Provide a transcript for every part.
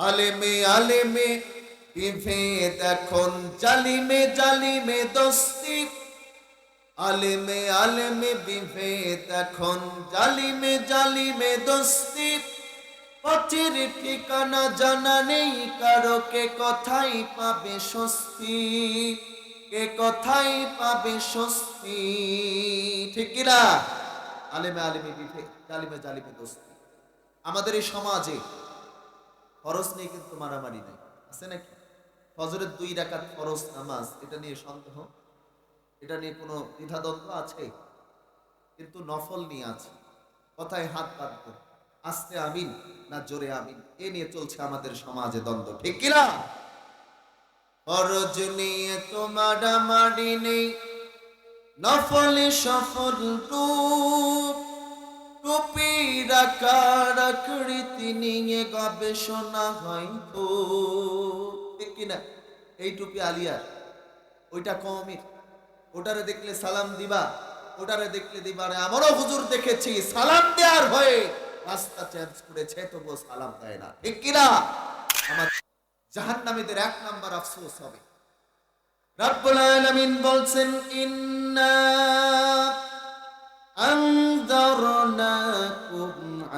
আলেমে আলেমে বিভেদ এখন জালিমে জালিমে দোস্তি, আলেমে আলেমে বিভেদ এখন জালিমে জালিমে দোস্তি। পথের ঠিকানা জানা নেই কারো, কে কোথায় পাবে স্বস্তি, কে কোথায় পাবে স্বস্তি। ঠিক কিনা? আলেমে আলেমে বিভেদ জালিমে জালিমে দোস্তি। আমাদের এই সমাজে ফরজ নিয়ে কিন্তু মারামারি নাই, আছে নাকি? ফজরের 2 রাকাত ফরজ নামাজ, এটা নিয়ে সন্দেহ, এটা নিয়ে কোনো দ্বিধাদ্বন্দ্ব আছে? কিন্তু নফল নিয়ে আছে। কথায় হাত বাঁধবো, আস্তে আমিন না জোরে আমিন, এ নিয়ে চলছে আমাদের সমাজে দ্বন্দ্ব। ঠিক কিনা? ফরজ নিয়ে তো মারামারি নেই, নফলে সফল রূপ, টুপি রাখার আকৃতি নিয়ে গবেষণা হয় খুব। ঠিক কিনা? এই টুপি আলিয়ার, ওইটা কওমির, ওটারে দেখলে সালাম দিবা, ওটারে দেখলে দিবা। আমারও হুজুর দেখেছি সালাম দেওয়ার হয়ে রাস্তা চেঞ্জ করেছে, তবুও সালাম দেয় না। ঠিক কিনা? আমার জাহান্নামীদের 1 নাম্বার আফসোস হবে। রব্বুল আলামিন বলছেন, ইন্না আনযারনাকুম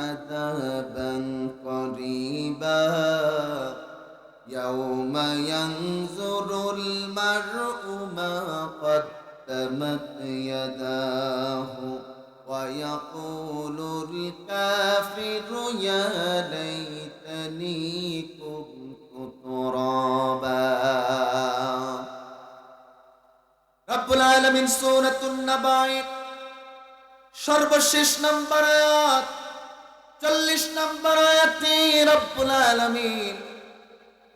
আযাবান করিবা ইয়াওমা ইয়ানজুরুল মার'উ মা কদ্দামাত ইয়াদাহু ওয়া ইয়াকুলুল কাফিরু ইয়া লাইতানি কুনতু তুরাবা। রব্বুল আলামিন সূরাতুন নাবায় সর্বশেষ নাম্বার আয়াত 40 নাম্বার আয়াতে রব্বুল আলামিন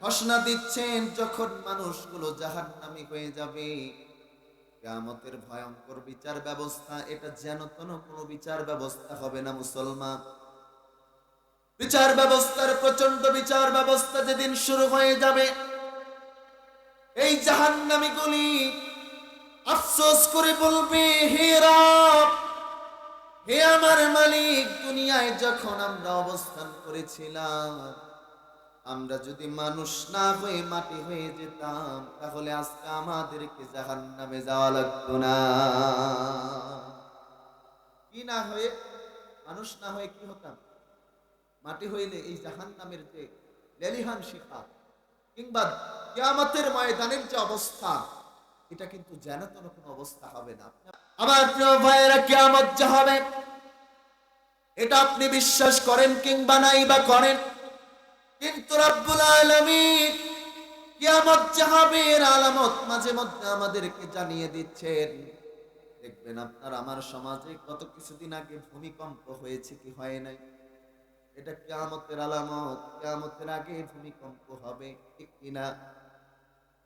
ঘোষণা দিচ্ছেন, যখন মানুষগুলো জাহান্নামী হয়ে যাবে, কিয়ামতের ভয়ঙ্কর বিচার ব্যবস্থা, এটা যেন তেন কোনো বিচার ব্যবস্থা হবে না মুসলমান। বিচার ব্যবস্থার প্রচন্ড বিচার ব্যবস্থা যেদিন শুরু হয়ে যাবে, এই জাহান্নামীগুলি আফসোস করে বলবে, হে রব, হে আমার মালিক, দুনিয়ায় যখন আমরা অবস্থান করেছিলাম, আমরা যদি মানুষ না হয়ে মাটি হয়ে যেতাম, তাহলে আজকে আমাদেরকে জাহান্নামে যাওয়া লাগতো না। কি না হয়ে? মানুষ না হয়ে কি হতাম? মাটি হইলে এই জাহান্নামের যে লেলিহান শিখা কিংবা কিয়ামতের ময়দানের যে অবস্থা, এটা কিন্তু যেন তেন কোনো অবস্থা হবে না। আমার প্রিয় ভাইয়েরা, কিয়ামত যা হবে, এটা আপনি বিশ্বাস করেন কিংবা নাই বা করেন, কিন্তু রব্বুল আলামিন কিয়ামত যা হবে এর আলামত মাঝে মধ্যে আমাদেরকে জানিয়ে দিচ্ছেন। দেখবেন আপনার আমার সমাজে গত কিছুদিন আগে ভূমিকম্প হয়েছে কি হয় নাই? এটা কিয়ামতের আলামত। কিয়ামতের আগে ভূমিকম্প হবে, ঠিক কিনা?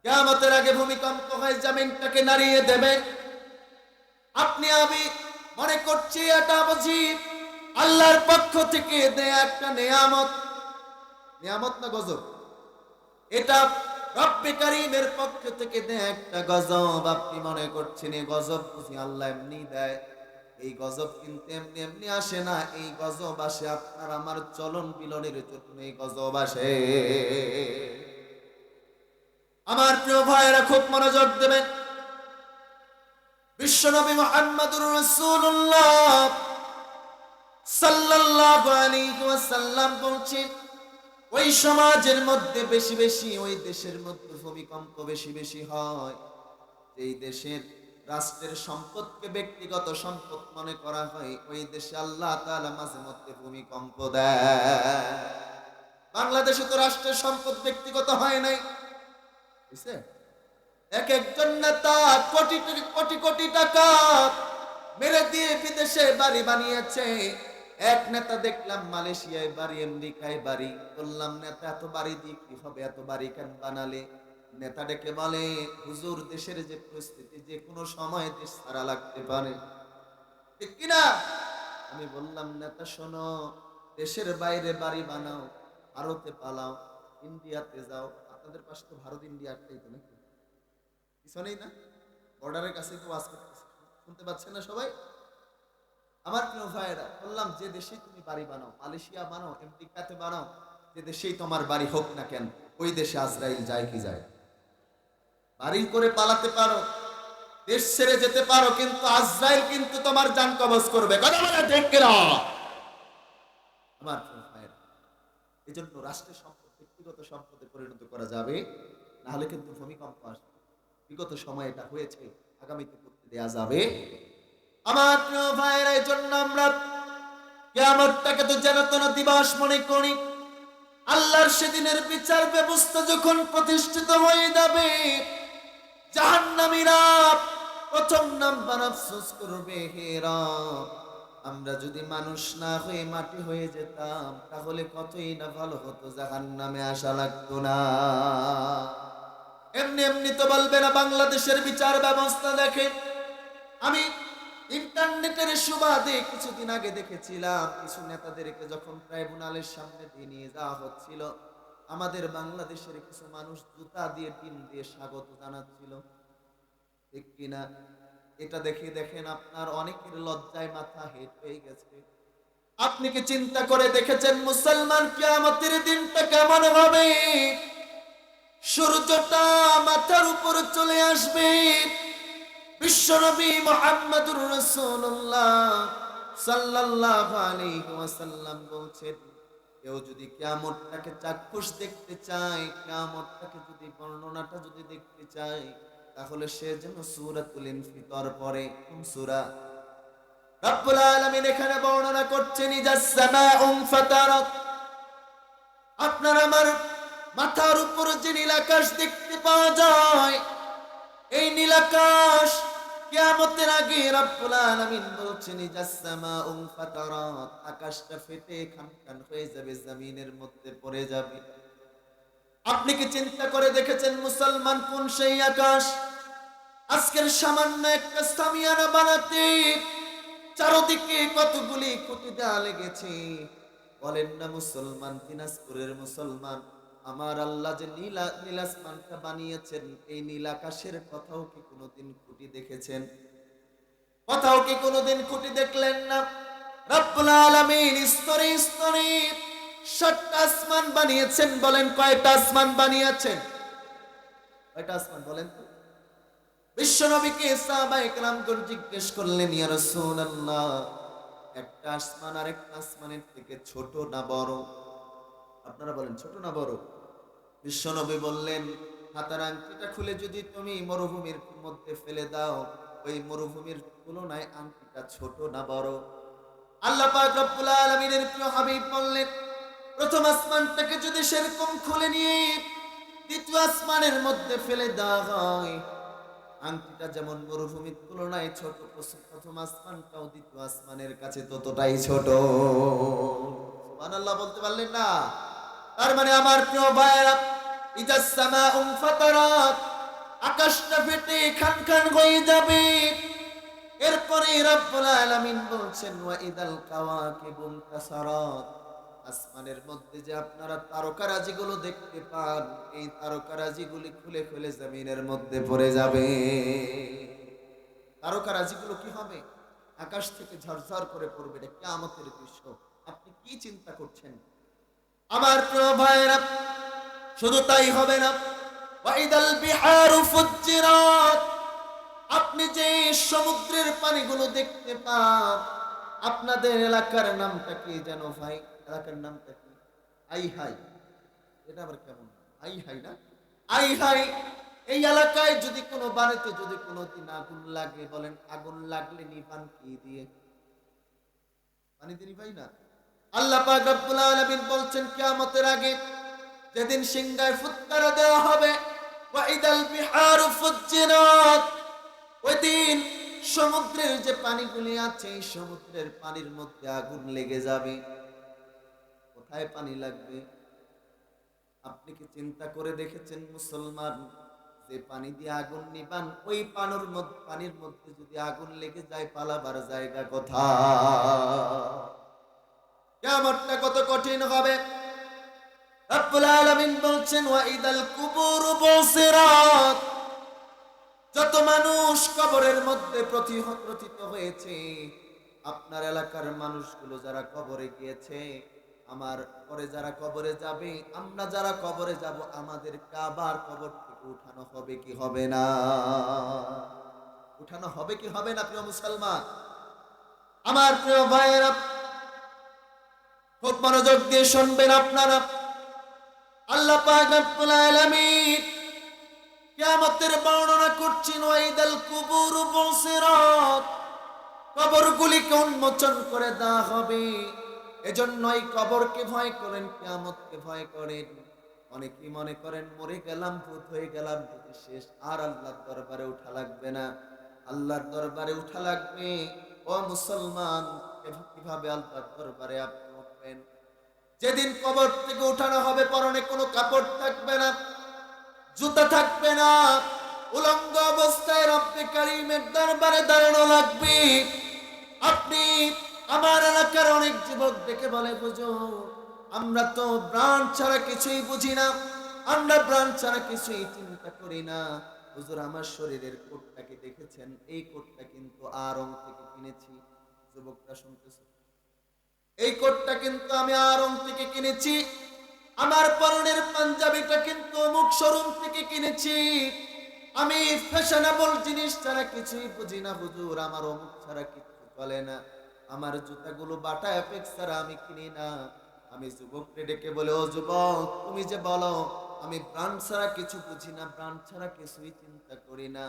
কিয়ামতের আগে ভূমিকম্প হয়, জমিনটাকে নাড়িয়ে দেবে। আপনি আমি মনে করছি এটা বুঝি আল্লাহর পক্ষ থেকে দেয়া একটা নিয়ামত। নিয়ামত না গজব? এটা রব্বে কারীমের পক্ষ থেকে দেয়া একটা গজব। আপনি মনে করছেন এই গজব বুঝি আল্লাহ এমনি দেয়? এই গজব কিন্তু এমনি এমনি আসে না। এই গজব আসে আপনার আমার চলন বিলনের জন্য, এই গজব আসে। আমার প্রিয় ভাইয়েরা, খুব মনোযোগ দেবেন। বিশ্বনবী মুহাম্মদুর রাসূলুল্লাহ সাল্লাল্লাহু আলাইহি ওয়াসাল্লাম বলছেন, ওই সমাজের মধ্যে বেশি বেশি, ওই দেশের মধ্যে ভূমিকম্প বেশি বেশি হয় যেই দেশের রাষ্ট্রের সম্পদকে ব্যক্তিগত সম্পদ মনে করা হয়, ওই দেশে আল্লাহ তাআলা মাঝে মধ্যে ভূমিকম্প দেয়। বাংলাদেশে তো রাষ্ট্রের সম্পদ ব্যক্তিগত হয় নাই, বুঝছে? এক একজন নেতা কোটি কোটি কোটি টাকা মেরে দিয়ে বিদেশে বাড়ি বানিয়েছে। এক নেতা দেখলাম মালয়েশিয়ায় বাড়ি, আমেরিকায় বাড়ি। বললাম, নেতা এত বাড়ি দিয়ে কি হবে, এত বাড়ি কেন বানালে? নেতা ডেকে বলে, হুজুর, দেশের যে পরিস্থিতি, যে কোনো সময় দেশ ছাড়া লাগতে পারে, ঠিক কিনা? আমি বললাম, নেতা শোনো, দেশের বাইরে বাড়ি বানাও, ভারতে পালাও, ইন্ডিয়াতে যাও। আপনাদের পাশে তো ভারত ইন্ডিয়া একটাই তো নাকি? পিছনেই না? বর্ডারের কাছে তো ওয়াজ করতেছে, শুনতে পাচ্ছেন না সবাই? আমার প্রিয় ভাইয়েরা, বললাম যে দেশে তুমি বাড়ি বানাও, মালয়েশিয়া বানাও, আমেরিকাতে বানাও, যে দেশেই তোমার বাড়ি হোক না কেন, ওই দেশে আজরাইল যায় কি যায়? বাড়ি করে পালাতে পারো, দেশ ছেড়ে যেতে পারো, কিন্তু আজরাইল কিন্তু তোমার জান কবজ করবে। কথা বলে ঠিক কিনা? আমার ভাইয়েরা, এই জন্য রাষ্ট্রের সম্পদ ব্যক্তিগত সম্পদে পরিণত করা যাবে না, হলে কিন্তু ভূমিকম্প আসবে। বিগত সময় এটা হয়েছে, আগামীতে করতে দেয়া যাবে। আমার প্রিয় ভাইয়েরা, এই জন্য আমরা কিয়ামতটাকে তো জানাতন দিবস মনে করি। আল্লাহর সেদিনের বিচার ব্যবস্থা যখন প্রতিষ্ঠিত হয়ে যাবে, জাহান্নামীরা প্রথম নাম্বার আফসোস করবে, হে রব, আমরা যদি মানুষ না হয়ে মাটি হয়ে যেতাম তাহলে কতই না ভালো হতো, জাহান্নামে আসা লাগতো না। এমনি এমনি তো বলবে না। বাংলাদেশের বিচার ব্যবস্থা দেখে, আমি ইন্টারনেটের সুবাদে কিছুদিন আগে দেখেছিলাম কিছু নেতাদেরকে যখন ট্রাইব্যুনালের সামনে দিয়ে নিয়ে যাওয়া হচ্ছিল, আমাদের বাংলাদেশের কিছু মানুষ জুতা দিয়ে টিন দিয়ে স্বাগত জানাচ্ছিল, ঠিক কিনা? এটা দেখে দেখেন আপনার অনেকের লজ্জায় মাথা হেট হয়ে গেছে। আপনি কি চিন্তা করে দেখেছেন মুসলমান কিয়ামতের দিনটা কেমন হবে? সূর্যটা মাথার উপর চলে আসবে। বিশ্বনবী মুহাম্মদুর রাসূলুল্লাহ সাল্লাল্লাহু আলাইহি ওয়াসাল্লাম বলছেন, কেউ যদি কিয়ামতটাকে চাক্ষুষ দেখতে চায়, কিয়ামতটাকে যদি বর্ণনাটা যদি দেখতে চায়, তাহলে সে যেন সূরাতুল ইনফিতর পড়ে। কোন সূরা? রব্বুল আলামিন এখানে বর্ণনা করছেন, ইজাস সামাউ ফাতারাত। আপনার আমার মাথার উপর যে নীল আকাশ দেখতে পাওয়া যায়, এই নীল আকাশ কিয়ামতের আগে রব্বুল আলামিন বলছেন, ইজাস সামাউ ফাতারাত, আকাশটা ফেটে খানখান হয়ে যাবে, জমিনের মধ্যে পড়ে যাবে। আপনি কি চিন্তা করে দেখেছেন মুসলমান কোন সেই আকাশ? আজকের সামান্য একটা সামিয়ানা বানাতে চারদিকে কতগুলি খুঁটি দেওয়া লেগেছে। বলেন না মুসলমান, দিনাজপুরের মুসলমান, আমার আল্লাহ যে নীল আসমানটা বানিয়েছেন, এই নীল আকাশের কথাও কি কোনোদিন খুঁটি দেখেছেন? কথাও কি কোনোদিন খুঁটি দেখলেন না? রব্বুল আলামিন স্তরে স্তরে 7টা আসমান বানিয়েছেন। বলেন কয়টা আসমান বানিয়েছেন? কয়টা আসমান বলেন তো? বিশ্বনবীকে সাহাবায়ে কেরামগণ জিজ্ঞেস করলেন, ইয়া রাসূলুল্লাহ, একটা আসমান আরেকটা আসমানের থেকে ছোট না বড়? আপনারা বলেন ছোট না বড়? বিশ্বনবী বললেন, হাতের আংটিটা খুলে যদি তুমি মরুভূমির মধ্যে ফেলে দাও, ওই মরুভূমির তুলনায় আংটিটা ছোট না বড়? আল্লাহ পাক রব্বুল আলামিনের প্রিয় হাবিব বললেন, প্রথম আসমানটাকে যদি সেরকম খুলে নিয়ে দ্বিতীয় আসমানের মধ্যে ফেলে দেওয়া হয়, আংটিটা যেমন মরুভূমির তুলনায় ছোট, প্রথম আসমানটাও দ্বিতীয় আসমানের কাছে ততটাই ছোট। সুবহানাল্লাহ বলতে পারলেন না? তার মানে আমার প্রিয় ভাইরা, ইজাস সামাউ ফাতারাত, আকাশটা ফেটে খানখান হয়ে যাবে। এরপরে রব্বুল আলামিন বলছেন, ওয়া ইদাল কাওয়াকিবু ইনতাসারাত, আসমানের মধ্যে যে আপনারা তারকারাজিগুলো দেখতে পান, এই তারকারাজিগুলি খুলে খুলে জমিনের মধ্যে পড়ে যাবে। তারকারাজিগুলো কি হবে? আকাশ থেকে ঝরঝর করে পড়বে। এটা কিয়ামতের দৃশ্য। আপনি কি চিন্তা করছেন আমার প্রিয় ভাইরা? শুধু তাই হবে না, ওয়া ইদাল বিহারু ফুজ্জিরাত, আপনি যে সমুদ্রের পানিগুলো দেখতে পান, আপনাদের এলাকার নামটা কি যেন ভাই? এলাকার নামটা কি? আই হাই। এটা আবার কেমন? আই হাই না? আই হাই। এই এলাকায় যদি কোনো বাড়িতে যদি কোনোদিন আগুন লাগে, বলেন আগুন লাগলে নিভান কি দিয়ে? পানি দিয়ে নিভাই না? আল্লাহ পাক রব্বুল আলামিন বলছেন, কিয়ামতের আগে যেদিন সিংহায় ফুৎকার দেওয়া হবে, ওয়া ইদাল বিহারু ফুজ্জিরাত, ওই দিন সমুদ্রের যে পানিগুলি আছে, এই সমুদ্রের পানির মধ্যে আগুন লেগে যাবে। কোথায় পানি লাগবে? আপনি কি চিন্তা করে দেখেছেন মুসলমান, যে পানি দিয়ে আগুন নিবান, ওই পানির মধ্যে যদি আগুন লেগে যায়, পালাবার জায়গা কোথায়? কিয়ামতটা কত কঠিন হবে। রব্বুল আলামিন বলছেন, ওয়া ইদাল কুবুরু বুসিরাত, যত মানুষ কবরের মধ্যে প্রথিত হয়েছে, আপনার এলাকার মানুষগুলো যারা কবরে গিয়েছে, আমার পরে যারা কবরে যাবে, আমরা যারা কবরে যাব, আমাদেরকে আবার কবর থেকে উঠানো হবে কি হবে না? উঠানো হবে কি হবে না প্রিয় মুসলমান? আমার প্রিয় ভাইয়েরা, খুব মনোযোগ দিয়ে শুনবেন আপনারা। আল্লাহ পাক রব্বুল আলামিন কিয়ামতের বর্ণনা করছেন, ওয়াইদাল কুবুর বুসিরাত, কবরগুলিকে উন্মোচন করে দেওয়া হবে। এজন্যই কবরকে ভয় করেন, কিয়ামতকে ভয় করেন। অনেকেই মনে করেন মরে গেলাম, ভূত হয়ে গেলাম, যদি শেষ, আর আল্লাহর দরবারে উঠা লাগবে না। আল্লাহর দরবারে উঠা লাগবে। ও মুসলমান, কিভাবে আল্লাহর দরবারে আপনি উঠবেন? যেদিন কবর থেকে উঠানো হবে, পরনে কোনো কাপড় থাকবে না, জুতা থাকবে না, উলঙ্গ অবস্থায় রব্বে কারীমের দরবারে দাঁড়ানো লাগবে। আপনি, আমার এলাকার অনেক যুবক দেখে বলে, হুজুর আমরা তো প্রাণ ছাড়া কিছুই বুঝি না, আমরা প্রাণ ছাড়া কিছুই চিন্তা করি না। হুজুর আমার শরীরের কোটটাকে দেখেছেন? এই কোটটা কিন্তু আড়ং থেকে কিনেছি। যুবকটা শুনতেছে, এই কোটটা কিন্তু আমি আড়ং থেকে কিনেছি। আমার পরনের পাঞ্জাবিটা কিন্তু অমুক শোরুম থেকে কিনেছি। আমি ফ্যাশনেবল জিনিস ছাড়া কিছুই বুঝি না হুজুর, আমার অমুক ছাড়া কিছু চলে না। আমার জুতাগুলো বাটা এফেক্স ছাড়া আমি কিনি না। আমি যুবককে ডেকে বলে, ও যুবক, তুমি যে বলো আমি ব্র্যান্ড ছাড়া কিছু বুঝি না, ব্র্যান্ড ছাড়া কিছুই চিন্তা করি না,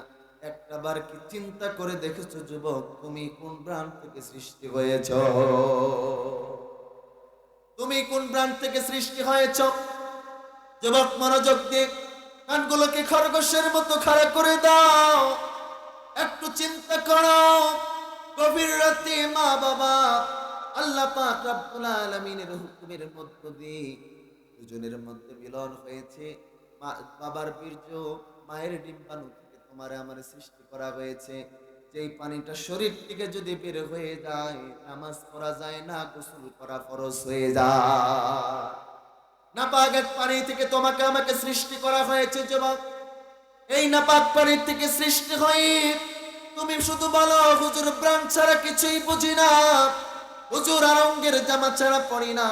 একটাবার কি চিন্তা করে দেখেছো যুবক, তুমি কোন ব্র্যান্ড থেকে সৃষ্টি হয়েছো? তুমি কোন ব্র্যান্ড থেকে সৃষ্টি হয়েছো? যুবক মনোযোগ দিয়ে কানগুলোকে খরগোশের মতো খাড়া করে দাও, একটু চিন্তা করো। গভীর রাতে মা বাবা, আল্লাহ পাক রব্বুল আলামিনের হুকুমের মধ্য দিয়ে দুজনের মধ্যে মিলন হয়েছে। বাবার বীর্য, মায়ের ডিম্বাণু থেকে তোমার আমার সৃষ্টি করা হয়েছে। যেই পানিটা শরীর থেকে যদি বের হয়ে যায়, নামাজ পড়া যায় না, গোসল করা ফরজ হয়ে যায়। নাপাক এক পানি থেকে তোমাকে আমাকে সৃষ্টি করা হয়েছে যুবক। এই নাপাক পানি থেকে সৃষ্টি হয়ে তুমি শুধু বলো, হুজুর প্রাণ ছাড়া কিছুই বুঝি না, হুজুর আরঙ্গের জামা ছাড়া পড়ি না,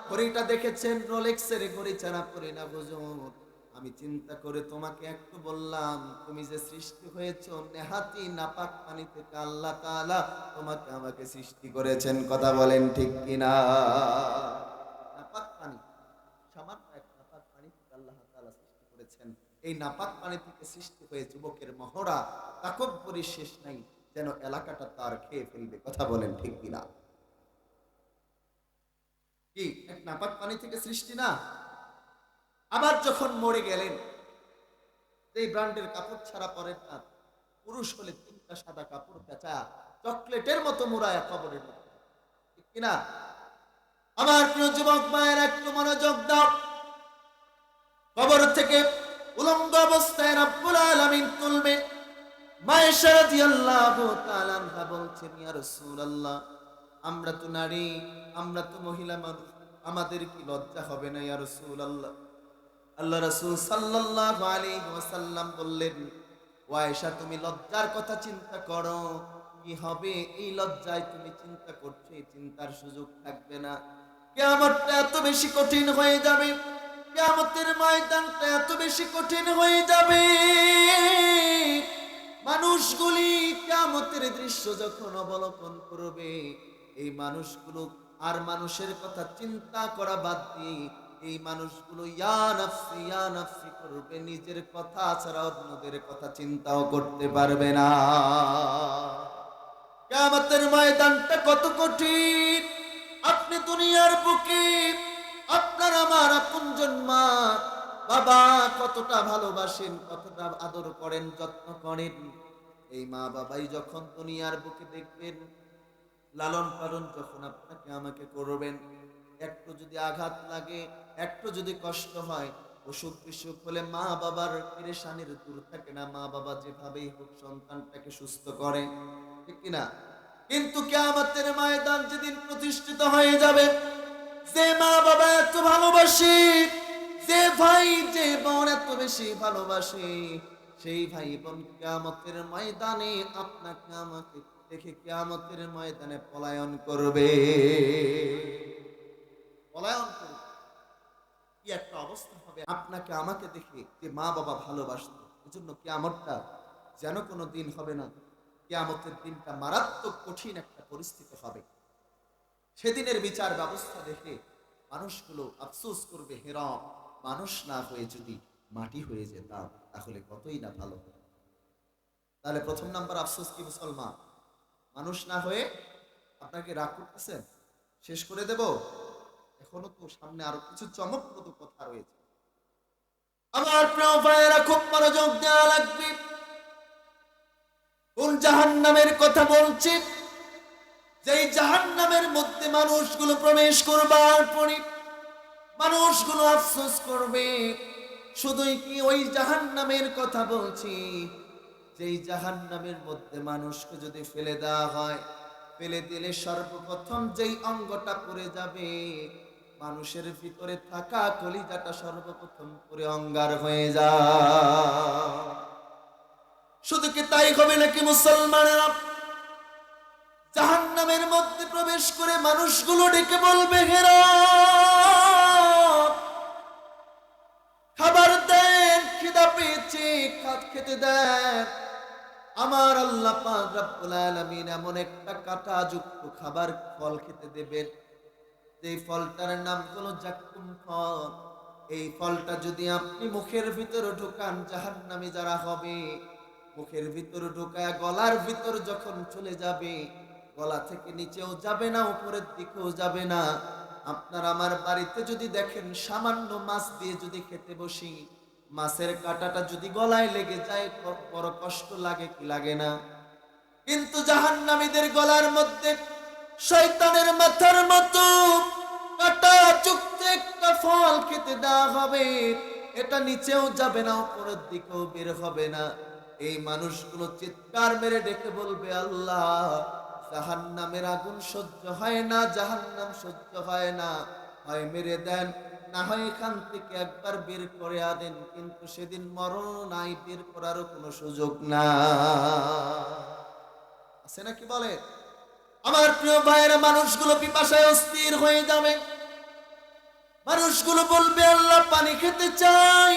ঘড়িটা দেখেছেন রোলেক্সের ঘড়ি ছাড়া পড়ি না হুজুর। আমি চিন্তা করে তোমাকে একটু বললাম, তুমি যে সৃষ্টি হয়েছো নেহাতি নাপাক পানি থেকে, আল্লাহ তাআলা তোমাকে আমাকে সৃষ্টি করেছেন। কথা বলেন ঠিক কিনা? নাপাক পানি, সামান্য এক নাপাক পানি থেকে আল্লাহ তাআলা সৃষ্টি করেছেন। এই নাপাক পানি থেকে সৃষ্টি হয়ে যুবকের মহড়া, তাকব্বুরি শেষ নাই, যেন এলাকাটা তার খেয়ে ফেলবে। কথা বলেন ঠিক কিনা? কি এক নাপাক পানি থেকে সৃষ্টি না? আবার যখন মরে গেলেন, এই ব্র্যান্ডের কাপড় ছাড়া পরেন না, পুরুষ হলে 3টা সাদা কাপড় পেঁচা চকলেটের মতো মুড়ায়া কবরের মধ্যে, ঠিক কিনা? আমার প্রিয় যুবক মায়ের একটু মনোযোগ দাও। কবর থেকে উলঙ্গ অবস্থায় রব্বুল আলামিন তুলবেন। মায়েশা রাদিয়াল্লাহু তাআলা আনহা বলছেন, ইয়া রাসূলুল্লাহ, আমরা তো নারী, আমরা তো মহিলা মানুষ, আমাদের কি লজ্জা হবে না ইয়া রাসূলুল্লাহ? আল্লাহ রাসূল সাল্লাল্লাহু আলাইহি ওয়াসাল্লাম বললেন, ও আয়েশা, তুমি লজ্জার কথা চিন্তা করো, কি হবে এই লজ্জায় তুমি চিন্তা করছো, এই চিন্তার সুযোগ থাকবে না। কিয়ামতটা এত বেশি কঠিন হয়ে যাবে, কিয়ামতের ময়দানটা এত বেশি কঠিন হয়ে যাবে, মানুষগুলি কিয়ামতের দৃশ্য যখন অবলোকন করবে, এই মানুষগুলো আর মানুষের কথা চিন্তা করা বাদ দিয়ে এই মানুষগুলো ইয়া নাফসি করবে, নিজের কথা ছাড়া অন্যদের কথা চিন্তাও করতে পারবে না। কিয়ামতের ময়দানটা কত কঠিন! আপনি দুনিয়ার বুকে আপনার আমার আপনজন মা বাবা কতটা ভালোবাসেন, কতটা আদর করেন, যত্ন করেন। এই মা বাবাই যখন দুনিয়ার বুকে দেখবেন, লালন পালন যখন আপনাকে আমাকে করবেন, একটু যদি আঘাত লাগে, একটু যদি কষ্ট হয়, অসুখ বিসুখ হলে মা বাবার পেরেশানির দূর থাকে না। মা বাবা যেভাবেই হোক সন্তানটাকে সুস্থ করে, ঠিক কিনা? কিন্তু কিয়ামতের ময়দান যেদিন প্রতিষ্ঠিত হয়ে যাবে, যে মা বাবা এত ভালোবাসে, যে ভাই যে বোন এত বেশি ভালোবাসে, সেই ভাই বোন কিয়ামতের ময়দানে আপনাকে আমাকে দেখে কিয়ামতের ময়দানে পলায়ন করবে। পলায়ন করুক, কি একটা অবস্থা হবে আপনাকে আমাকে দেখে যে মা বাবা ভালোবাসত। এজন্য কিয়ামতটা যেন কোনো দিন হবে না, কিয়ামতের দিনটা মারাত্মক কঠিন একটা পরিস্থিতি হবে। সেদিনের বিচার ব্যবস্থা দেখে মানুষগুলো আফসোস করবে, হেরা মানুষ না হয়ে যদি মাটি হয়ে যেতাম তাহলে কতই না ভালো হতো। তাহলে প্রথম নাম্বার আফসোস কি মুসলমান? মানুষ না হয়ে। আপনাকে রাগ করতেছেন? শেষ করে দেব? এখনো তো সামনে আরো কিছু চমকপ্রদ কথা রয়েছে। আমার প্রিয় ভাইয়েরা, খুব মনোযোগ দেওয়া লাগবে। কোন জাহান্নামের কথা বলছি? যেই জাহান্নামের মধ্যে মানুষগুলো প্রবেশ করবার পরে মানুষগুলো আফসোস করবে। শুধুই কি ওই জাহান্নামের কথা বলছি যেই জাহান্নামের মধ্যে মানুষকে যদি ফেলে দেওয়া হয়, ফেলে দিলে সর্বপ্রথম যেই অঙ্গটা পড়ে যাবে, মানুষের ভিতরে থাকা কলিজাটা সর্বপ্রথম করে অঙ্গার হয়ে যায়। শুধু কি তাই হবে নাকি মুসলমানেরা? জাহান্নামের মধ্যে প্রবেশ করে মানুষগুলো ডেকে বলবে, হেরা খাবার দেন, খিদা পেয়েছে, খেতে দেন। আমার আল্লাহ পাক রব্বুল আলামিন এমন একটা কাঁটাযুক্ত খাবার ফল খেতে দেবেন, যে ফলটার নাম হলো জাক্কুম ফল। এই ফলটা যদি আপনি মুখের ভিতরে ঢোকান, জাহান্নামী যারা হবে মুখের ভিতরে ঢোকায় গলার ভিতর যখন চলে যাবে, গলা থেকে নিচেও যাবে না, উপরের দিকেও যাবে না। আপনার আমার বাড়িতে যদি দেখেন সামান্য মাছ দিয়ে যদি খেতে বসি, মাছের কাঁটাটা যদি গলায় লেগে যায় বড় কষ্ট লাগে কি লাগে না? কিন্তু জাহান্নামীদের গলার মধ্যে শয়তানের মাথার মতো কাঁটা যুক্ত একটা ফল খেতে দেওয়া হবে। এটা নিচেও যাবে না, উপরের দিকেও বের হবে না। এই মানুষগুলো চিৎকার মেরে ডেকে বলবে, আল্লাহ জাহান্নামের আগুন সহ্য হয় না, জাহান্নাম সহ্য হয় না, হয় মেরে দেন, না হয় এখান থেকে একবার বের করে আনেন। কিন্তু সেদিন মরণ নাই, বের করারও কোনো সুযোগ না। আছে নাকি বলে? আমার প্রিয় ভাইয়েরা, মানুষগুলো পিপাসায় অস্থির হয়ে যাবে। মানুষগুলো বলবে, আল্লাহ পানি খেতে চাই।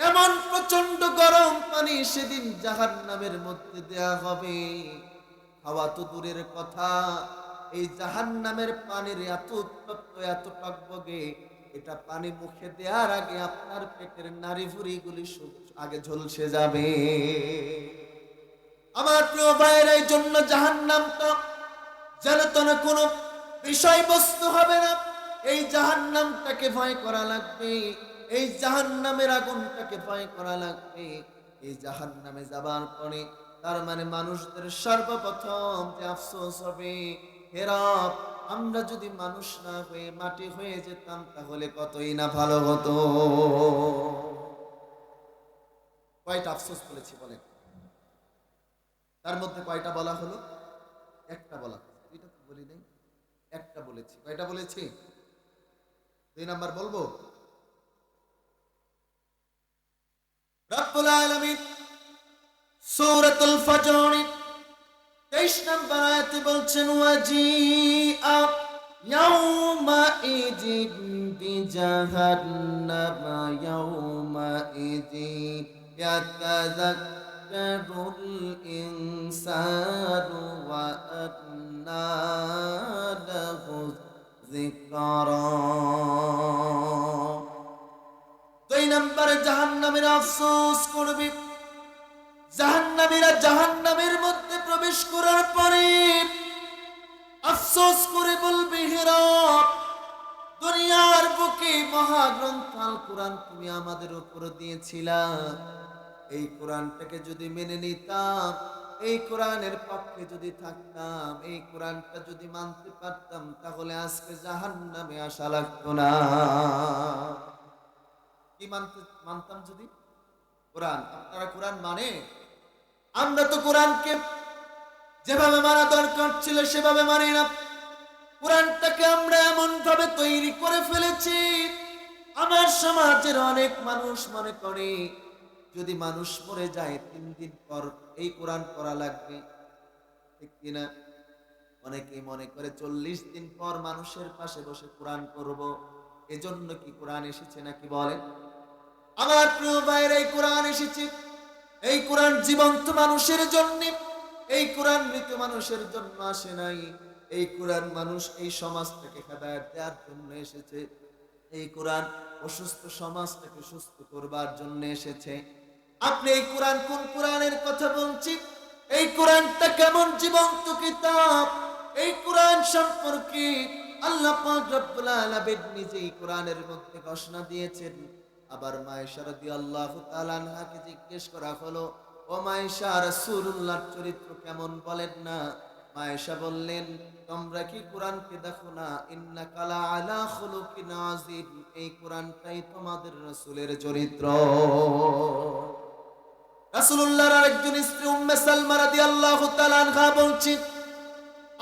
এমন প্রচন্ড গরম পানি সেদিন জাহান্নামের মধ্যে দেয়া হবে, খাওয়া তো দূরের কথা, এই জাহান্নামের পানির এত উত্তপ্ত, এত টকবগে, এটা পানি মুখে দেওয়ার আগে আপনার পেটের নাড়ি ভুঁড়িগুলি আগে ঝলসে যাবে। আমার প্রিয় ভাইয়ের, এই জন্য জাহান্নামটা যেন তেন কোনো বিষয়বস্তু হবে না। এই জাহান্নামটাকে ভয় করা লাগবে, এই জাহান্নামের আগুনটাকে ভয় করা লাগবে। এই জাহান্নামে যাবার পরে তার মানে মানুষদের সর্বপ্রথম যে আফসোস হবে, হে রব আমরা যদি মানুষ না হয়ে মাটি হয়ে যেতাম তাহলে কতই না ভালো হতো। কয়টা আফসোস বলেছি বলেন? তার মধ্যে কয়টা বলা হলো? একটা বলা, দুইটা তো বলি নাই, একটা বলেছি। কয়টা বলেছি? 2 নাম্বার বলবো। রব্বুল আলামিন সূরাতুল ফজর 23 নম্বর আয়াতে বলছেন, ওয়াজিআ ইয়াউমা ইযিন বিজাহান্নামা ইয়াউমা ইযিন ইয়াতাযাক্কারুল ইনসানু ওয়া আন্না লাহু যিকরা। 2 নম্বরে জাহান্নামীরা আফসোস করবে। জাহান্নামীরা জাহান্নামের মধ্যে প্রবেশ করার পরে আফসোস করে বলবে, হে রব দুনিয়ার বুকে মহাগ্রন্থ আল কোরআন তুমি আমাদের উপর দিয়েছিলা, এই কোরআনটাকে যদি মেনে নিতাম, এই কোরআনের পক্ষে যদি থাকতাম, এই কোরআনটা যদি মানতে পারতাম, তাহলে আজকে জাহান্নামে আসা লাগতো না। কি মানতাম যদি? কোরআন। আপনারা কোরআন মানে? আমরা তো কোরআনকে যেভাবে মানা দরকার ছিল সেভাবে মানি না। কোরআনটাকে আমরা এমন ভাবে তৈরি করে ফেলেছি, আমার সমাজের অনেক মানুষ মনে করে যদি মানুষ মরে যায় 3 দিন পর এই কোরআন পড়া লাগবে, ঠিক কিনা অনেকেই মনে করে 40 দিন পর মানুষের পাশে বসে কোরআন করব, এজন্য কি কোরআন এসেছে নাকি বলেন? আমার প্রিয় ভাইরা, এই কোরআন এসেছে, এই কোরআন জীবন্ত মানুষের জন্য, এই কোরআন মৃত মানুষের জন্য আসে নাই। এই কোরআন মানুষ, এই সমাজটাকে হেদায়েত দেওয়ার জন্য এসেছে। এই কোরআন অসুস্থ সমাজটাকে সুস্থ করবার জন্য এসেছে। আপনি এই কোরআন, কোন কোরআনের কথা বলছি? এই কোরআনটা কেমন জীবন্ত কিতাব! এই কোরআন সম্পর্কে আল্লাহ পাক রব্বুল আলামিন নিজেই কোরআনের মধ্যে ঘোষণা দিয়েছেন। আবার মায়েশা রাদিয়াল্লাহু তাআলা আনহাকে জিজ্ঞেস করা হলো, ও মায়েশা, রাসূলুল্লাহর চরিত্র কেমন বলেন না? মায়েশা বললেন, তোমরা কি কোরআনকে দেখো না? ইন্নাকা লা আলা খুলুকিন আযীম, এই কোরআনটাই তোমাদের রাসূলের চরিত্র। রাসূলুল্লাহর আরেকজন স্ত্রী উম্মে সালমা রাদিয়াল্লাহু তাআলা আনহা বলছেন,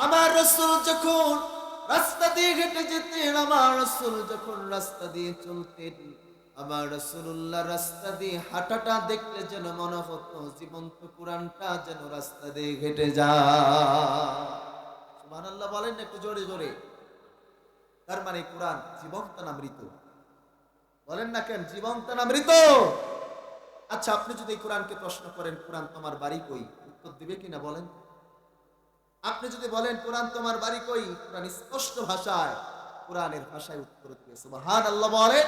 আমার রাসূল যখন রাস্তা দিয়ে হেঁটে যেতেন, আমার রাসূল যখন রাস্তা দিয়ে চলতেন, আমার রাসূলুল্লাহ রাস্তা দিয়ে হাঁটাটা দেখলে যেন মনে হতো জীবন্ত কোরআনটা যেন রাস্তা দিয়ে হেঁটে যায়। সুবহানাল্লাহ বলেন একটু জোরে জোরে। তার মানে কোরআন জীবন্ত না মৃত? বলেন না কেন, জীবন্ত না মৃত? আচ্ছা, আপনি যদি এই কোরআনকে প্রশ্ন করেন, কোরআন তোমার বাড়ি কই, উত্তর দিবে কিনা বলেন? আপনি যদি বলেন কোরআন তোমার বাড়ি কই, কোরআন স্পষ্ট ভাষায়, কোরআনের ভাষায় উত্তর দিবে। সুবহানাল্লাহ বলে।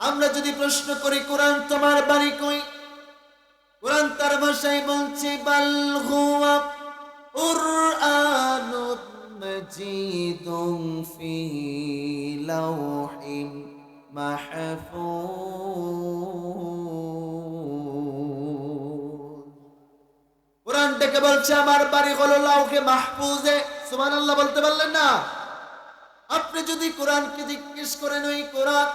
আমরা যদি প্রশ্ন করি কোরআন তোমার বাড়ি কই, কোরআন তার ভাষায় বলছে, বাল হুয়া কুরআনুন মাজিদুন ফি লাওহিন মাহফুজ। কোরআন থেকে বলছে আমার বাড়ি হলো লাওহে মাহফুজে। সুবহানাল্লাহ বলতে পারলেন না? আপনি যদি কোরআনকে জিজ্ঞেস করেন, ওই কোরআন,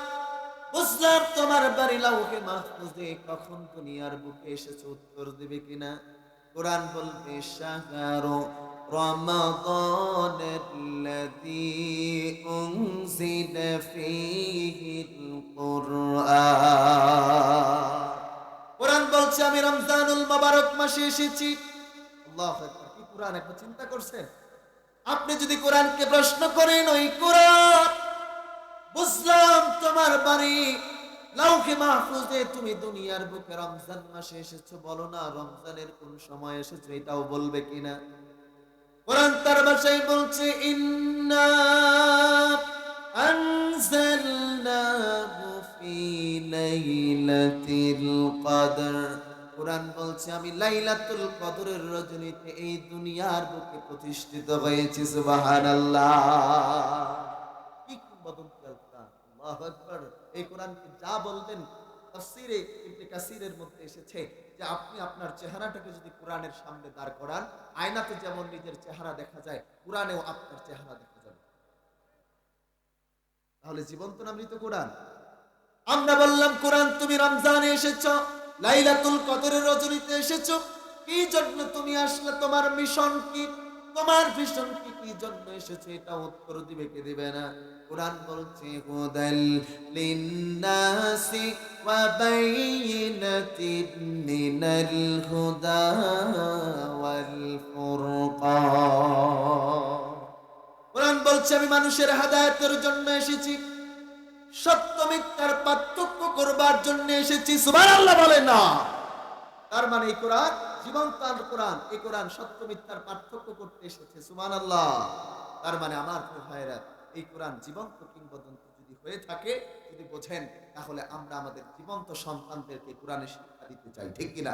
বুঝলাম তোমার বাড়ি লাওহে মাহফুজে, কখন দুনিয়ার বুকে এসেছে, উত্তর দিবে কিনা? কোরআন বলবে, শাহরু রমাদানাল্লাযী উনজিলা ফীহিল কুরআন। কোরআন বলছে আমি রমজানুল মুবারক মাসে এসেছি। আল্লাহু আকবার! কি কোরআন, একবার চিন্তা করছেন? আপনি যদি কোরআনকে প্রশ্ন করেন, ওই কোরআন, বুঝলাম তোমার বাড়ি লাওহে মাহফুজে, তুমি দুনিয়ার বুকে রমজান মাসে এসেছো, বলো না রমজানের কোন সময় এসেছো, এটাও বলবে কিনা? কোরআন তার ভাষায় বলছে, ইন্না আনজালনাহু ফি লাইলাতিল কদর। কোরআন বলছে আমি লাইলাতুল কদরের রজনীতে এই দুনিয়ার বুকে প্রতিষ্ঠিত হয়েছি। সুবহানাল্লাহ! কি কিংবদন্তি আল কোরআন! আল্লাহু আকবার! এই কোরআনকে যা বলবেন, তাফসীরে ইবনে কাসিরের মধ্যে এসেছে যে আপনি আপনার চেহারাটাকে যদি কোরআনের সামনে দাঁড় করান, আয়নাতে যেমন নিজের চেহারা দেখা যায়, কোরআনেও আপনার চেহারা দেখা যাবে। তাহলে জীবন্ত না মৃত কোরআন? আমরা বললাম কোরআন তুমি রমজানে এসেছো, লাইলাতুল কদরের রজনীতে এসেছো, কি জন্য তুমি আসলে? তোমার মিশন কি? তোমার ভিশন কি? কি জন্য এসেছো? এটা উত্তর দিবে কে দিবে না? কোরআন বলছে, হুদাল লিন্নাসি ওয়া বাইয়িনাতিন মিনাল হুদা ওয়াল ফুরকান। কোরআন বলছে আমি মানুষের হেদায়েতের জন্য এসেছি, সত্য মিথ্যার পার্থক্য করবার জন্য এসেছি। সুবহানাল্লাহ বলেন না? তার মানে এই কোরআন জীবন্ত কোরআন, এই কোরআন সত্য মিথ্যার পার্থক্য করতে এসেছে। সুবহানাল্লাহ! তার মানে আমার প্রিয় ভাইরা, এই কোরআন জীবন্ত কিংবদন্তি যদি হয়ে থাকে, যদি বোঝেন, তাহলে আমরা আমাদের জীবন্ত সন্তানদেরকে কোরআনের শিক্ষা দিতে চাই, ঠিক কিনা?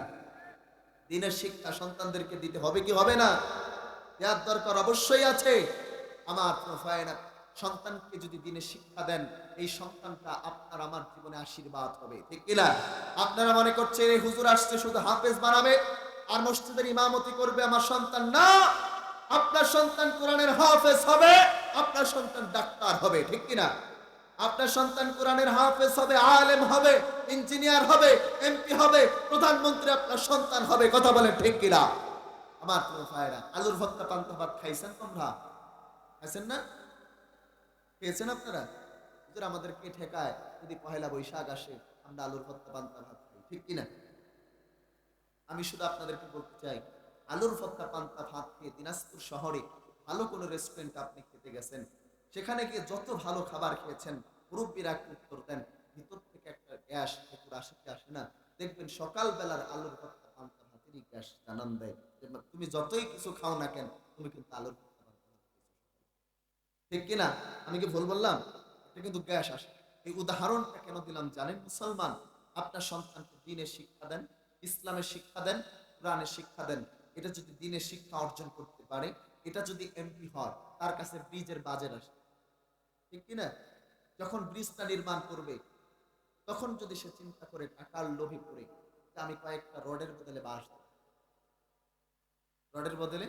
দ্বীনের শিক্ষা সন্তানদেরকে দিতে হবে কি হবে না? দেওয়ার দরকার অবশ্যই আছে। আমার প্রিয় ভাইরা, সন্তানকে যদি দ্বীনের শিক্ষা দেন, এই সন্তানটা আপনার আমার জীবনে আশীর্বাদ হবে, ঠিক কিনা? আপনারা মনে করছেন এই হুজুর আসছে শুধু হাফেজ বানাবে আর মসজিদের ইমামতি করবে, আমার সন্তান না। আপনার সন্তান কোরআনের হাফেজ হবে, আপনার সন্তান ডাক্তার হবে, ঠিক কিনা? আপনার সন্তান কোরআনের হাফেজ হবে, আলেম হবে, ইঞ্জিনিয়ার হবে, এমপি হবে, প্রধানমন্ত্রী আপনার সন্তান হবে। কথা বলেন ঠিক কিনা? আমার প্রিয় ভাইরা, আলুর ভর্তা পান্তা ভাত খাইছেন তোমরা? খাইছেন না? খেয়েছেন আপনারা? হুজুর আমাদেরকে ঠেকায় যদি পহেলা বৈশাখ আসে আমরা আলুর ভর্তা পান্তা ভাত খাই, ঠিক কিনা? আমি শুধু আপনাদেরকে বলতে চাই, আলুর ভর্তা পান্তা ভাত খেয়ে দিনাজপুর শহরে ভালো কোনো রেস্টুরেন্টে আপনি খেতে গেছেন, সেখানে গিয়ে যত ভালো খাবার খেয়েছেন, মুরব্বীরা উত্তর দেন, ভিতর থেকে একটা গ্যাস ভেতর আসে কি আসে না? দেখবেন সকাল বেলার আলুর ভর্তা পান্তা ভাতেরই গ্যাস জানান দেয় যে তুমি যতই কিছু খাও না কেন, তুমি কিন্তু আলুর ভর্তা পান্তা ভাত খেয়েছো। ঠিক কিনা? আমি কি ভুল বললাম? এটা কিন্তু গ্যাস আসে। এই উদাহরণটা কেন দিলাম জানেন? মুসলমান আপনার সন্তানকে দ্বীনের শিক্ষা দেন, ইসলামের শিক্ষা দেন, কোরআনের শিক্ষা দেন। এটা যদি দ্বীনের শিক্ষা অর্জন করতে পারে, এটা যদি এমপি হয়, তার কাছে ব্রিজের বাজেট আসে। ঠিক কিনা? যখন ব্রিজটা নির্মাণ করবে, তখন যদি সে চিন্তা করে টাকার লোভে পড়ে যে আমি কয়েকটা রডের বদলে বাঁশ দেব, রডের বদলে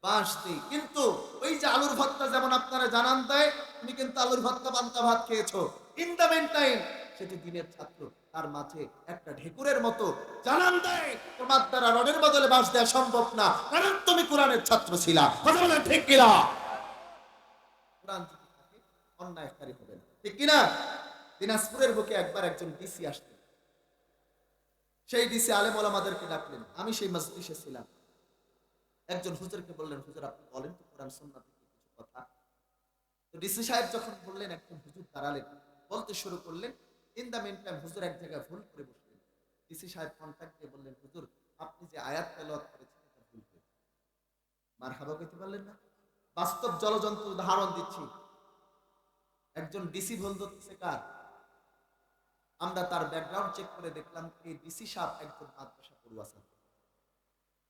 বাঁশ দিই, কিন্তু ওই যে আলুর ভর্তা যেমন আপনারা জানান দেয়, তুমি কিন্তু আলুর ভর্তা পান্তা ভাত খেয়েছো, ইন দ্য মেন টাইম সেটি দিনের ছাত্র, তার মাঝে একটা ঢেকুরের মতো জানান দেয় তোমার দ্বারা রডের বদলে বাঁশ দেওয়া সম্ভব না, কারণ তুমি কোরআনের ছাত্র ছিলা। কথা বলেন ঠিক কিনা? কোরআন যদি থাকে, অন্যায়কারী হবে না। ঠিক কিনা? দিনাজপুরের বুকে একবার একজন ডিসি আসলেন। সেই ডিসি আলেম ওলামাদেরকে ডাকলেন। আমি সেই মজলিসে ছিলাম। একজন হুজুরকে বললেন, হুজুর আপনি বলেন তো কোরআন সুন্নাহ থেকে কিছু কথা। তো ডিসি সাহেব যখন বললেন, একজন হুজুর দাঁড়ালেন, বলতে শুরু করলেন। ইন দা মেন টাইম হুজুর এক জায়গায় ভুল করে বসলেন। ডিসি সাহেব কন্টাক্ট দিয়ে বললেন, হুজুর আপনি যে আয়াত তেলাওয়াত করেছেন এটা ভুল হয়েছে। মারহাবা কইতে পারলেন না? বাস্তব জলজন্ত উদাহরণ দিচ্ছি। একজন ডিসি ভুল ধরতেছে কার? আমরা তার ব্যাকগ্রাউন্ড চেক করে দেখলাম এই ডিসি সাহেব একজন মাদ্রাসা পড়ুয়া ছাত্র।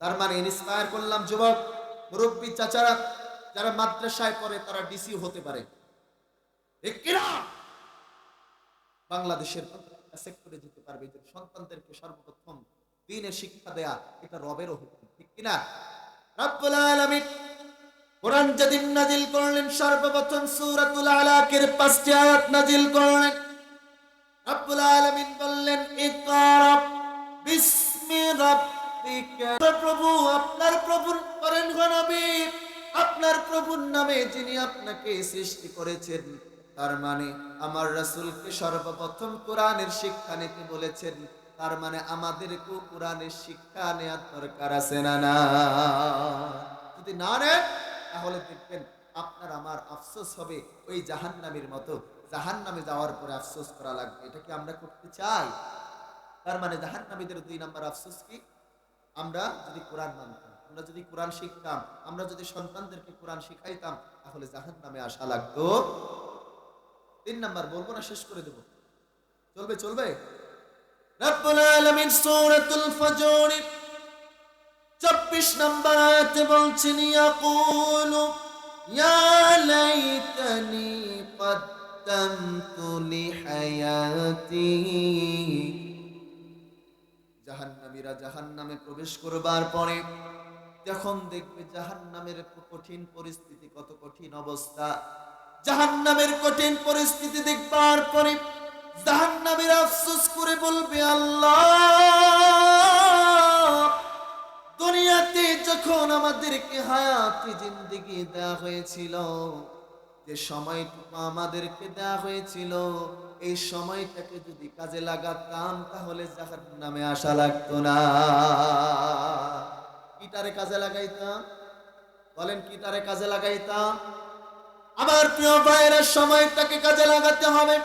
তার মানে ইন্সপায়ার করলাম যুবক, মুরব্বী চাচারা যারা মাদ্রাসায় পড়ে তারা ডিসি হতে পারে। ঠিক কিনা? বাংলাদেশের প্রত্যেকটা সেক্টরে যেতে পারবে। যে সন্তানদেরকে সর্বপ্রথম দ্বীনের শিক্ষা দেয়া, এটা রবেরও হুকুম। ঠিক কিনা? রব্বুল আলামিন কোরআন যেদিন নাজিল করলেন, সর্বপ্রথম সূরাতুল আলাকের 5টি আয়াত নাজিল করলেন। রব্বুল আলামিন বললেন, ইকরা বিসমি রাব্বিকা। প্রভু, আপনার প্রভুর করেন গো নবী, আপনার প্রভুর নামে যিনি আপনাকে সৃষ্টি করেছেন। তার মানে আমার রাসূলকে সর্বপ্রথম কোরআনের শিক্ষা নিতে বলেছেন। তার মানে আমাদেরকেও কোরআনের শিক্ষা নেওয়ার দরকার আছে না? না, যদি না নেন তাহলে দেখবেন আপনার আমার আফসোস হবে ওই জাহান্নামীর মতো। জাহান্নামে যাওয়ার পরে আফসোস করা লাগবে। এটা কি আমরা করতে চাই? তার মানে জাহান্নামীদের 2 নাম্বার আফসোস কি? আমরা যদি কোরআন মানতাম, আমরা যদি কোরআন শিখতাম, আমরা যদি সন্তানদেরকে কোরআন শিখাইতাম, তাহলে জাহান্নামে আসা লাগতো। 3 নাম্বার বলবো না শেষ করে দেব? চলবে চলবে? রব্বুল আলামিন সূরাতুল ফজর 24 নম্বর আয়াতে বলছেন, ইয়াকুলু ইয়া লাইতানি কদ্দামতু লিহায়াতি। জাহান্নামীরা জাহান্নামে প্রবেশ করবার পরে যখন দেখবে জাহান্নামের কঠিন পরিস্থিতি, কত কঠিন অবস্থা, জাহান্নামের কঠিন পরিস্থিতি দেখবার পরে জাহান্নামীরা আফসোস করে বলবে, আল্লাহ, দুনিয়াতে যখন আমাদেরকে হায়াতি জিন্দেগি দেওয়া হয়েছিল, যে সময়টুকু আমাদেরকে দেওয়া হয়েছিল, এই সময়টাকে যদি কাজে লাগাতাম তাহলে জাহান্নামে আসা লাগতো না। কিটারে কাজে লাগাইতাম? বলেন কিটারে কাজে লাগাইতাম? আমার প্রিয় ভাইয়েরা, সময়টাকে কাজে লাগাতে হবে।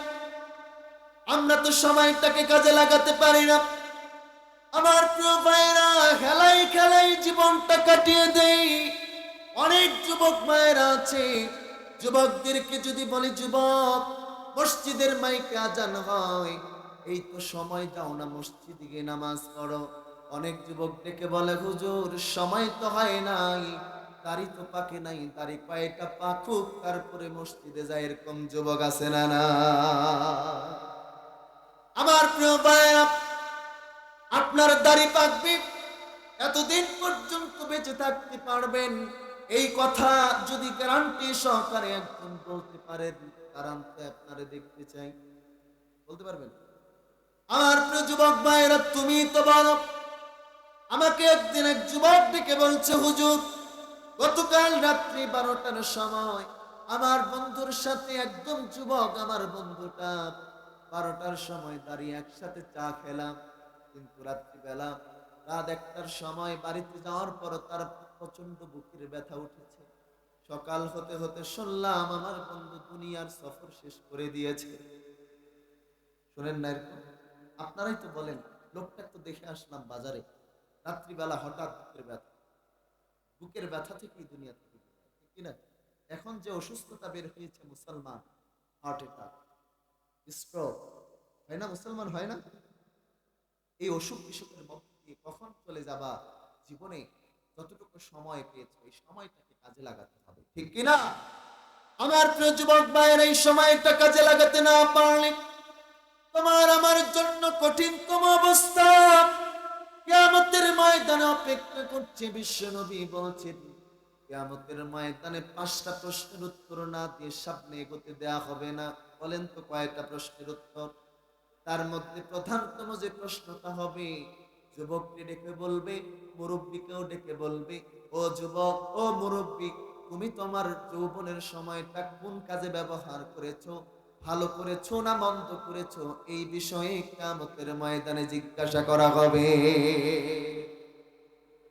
আমরা তো সময়টাকে কাজে লাগাতে পারি না। আমার প্রিয় ভাইয়েরা, খেলাই খেলাই জীবনটা কাটিয়ে দেই। অনেক যুবক মায়েরা আছে, যুবকদেরকে যদি বলি, যুবক মসজিদের মাইকে আজান হয়, এই তো সময় দাও না মসজিদে গিয়ে নামাজ পড়ো। অনেক যুবক ডেকে বলে, হুজুর সময় তো হয় নাই, দাড়ি তো পাকে নাই, দাড়ি কয়েকটা পাকুক তারপরে মসজিদে যায়, এরকম যুবক আছে না? না, আমার প্রিয় ভাইয়েরা, আপনার দাড়ি পাকবে, এতদিন পর্যন্ত বেঁচে থাকতে পারবেন, এই কথা যদি গ্যারান্টি সহকারে একজন বলতে পারেন, কারণ তো আপনারে দেখতে চাই, বলতে পারবেন? আমার প্রিয় যুবক ভাইরা, তুমি তো বলো। আমাকে একদিন এক যুবক ডেকে বলছে, হুজুর গতকাল রাত্রি 12টার সময় আমার বন্ধুর সাথে, একদম যুবক আমার বন্ধুটা, 12টার সময় দাঁড়িয়ে একসাথে চা খেলাম, কিন্তু রাত্রিবেলা রাত 1টার সময় বাড়িতে যাওয়ার পর তার প্রচন্ড বুকের ব্যথা উঠেছে। সকাল হতে হতে শুনলাম আমার বন্ধু দুনিয়ার সফর শেষ করে দিয়েছে। শোনেন না এরকম? আপনারাই তো বলেন, লোকটা তো দেখে আসলাম বাজারে, রাত্রিবেলা হঠাৎ বুকের ব্যথা থেকেই দুনিয়া থেকে বিদায়। ঠিক কিনা? এখন যে অসুস্থতা বের হয়েছে মুসলমান, হার্ট অ্যাটাক, স্ট্রোক, হয় না? মুসলমান হয় না? এই অসুখ বিসুখের মধ্যে দিয়ে কখন চলে যাবা, জীবনে যতটুকু সময় পেয়েছো এই সময়টাকে কাজে লাগাতে হবে। ঠিক কিনা? আমার প্রিয় যুবক ভাইয়ের, এই সময়টা কাজে লাগাতে না পারলে তোমার আমার জন্য কঠিনতম অবস্থা কিয়ামতের ময়দানে অপেক্ষা করছে। বিশ্ব নবী বলছেন, কিয়ামতের ময়দানে 5টা প্রশ্নের উত্তর না দিয়ে সামনে এগোতে দেয়া হবে না। বলেন তো কয়টা প্রশ্নের উত্তর? তার মধ্যে প্রধানতম যে প্রশ্নটা হবে, যুবককে ডেকে বলবে, মুরব্বীকেও ডেকে বলবে, ও যুবক, ও মুরব্বী, তুমি তোমার যৌবনের সময়টা কোন কাজে ব্যবহার করেছো? ভালো করেছো না মন্দ করেছো? এই বিষয়ে কিয়ামতের ময়দানে জিজ্ঞাসা করা হবে।